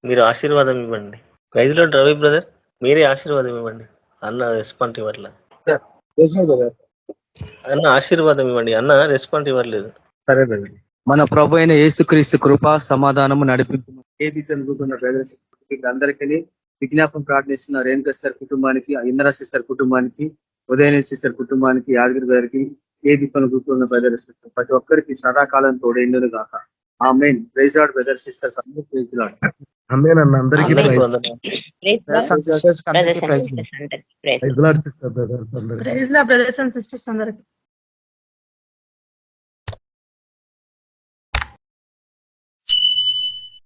మీరు ఆశీర్వాదం ఇవ్వండి. ప్రైజ్ లార్డ్ రవి బ్రదర్ మీరే ఆశీర్వాదం ఇవ్వండి. అన్న రెస్పాండ్ ఇవ్వట్లేదు. అన్న ఆశీర్వాదం ఇవ్వండి. అన్న రెస్పాండ్ ఇవ్వట్లేదు. సరే బ్రదర్. మన ప్రభు అయిన యేసుక్రీస్తు కృప సమాధానము నడిపింపు అందరికీ విజ్ఞాపం ప్రార్థిస్తున్న రేణుకా సిస్టర్ కుటుంబానికి, ఇంద్రా సిస్టర్ కుటుంబానికి, ఉదయన సిస్టర్ కుటుంబానికి, యాదగిరి గారికి, ఏ దీపం కూర్చున్న బ్రదర్ సిస్టర్ ప్రతి ఒక్కరికి సదాకాలం తోడైండును గాక. Amen. Praise lord brother sisters అందరూ ప్రైజ్ లార్డ్. ఆమేన్ అన్న. అందరికీ అందరికీ ప్రైజ్ వందనాలు. Praise lord brothers and sisters అందరికీ.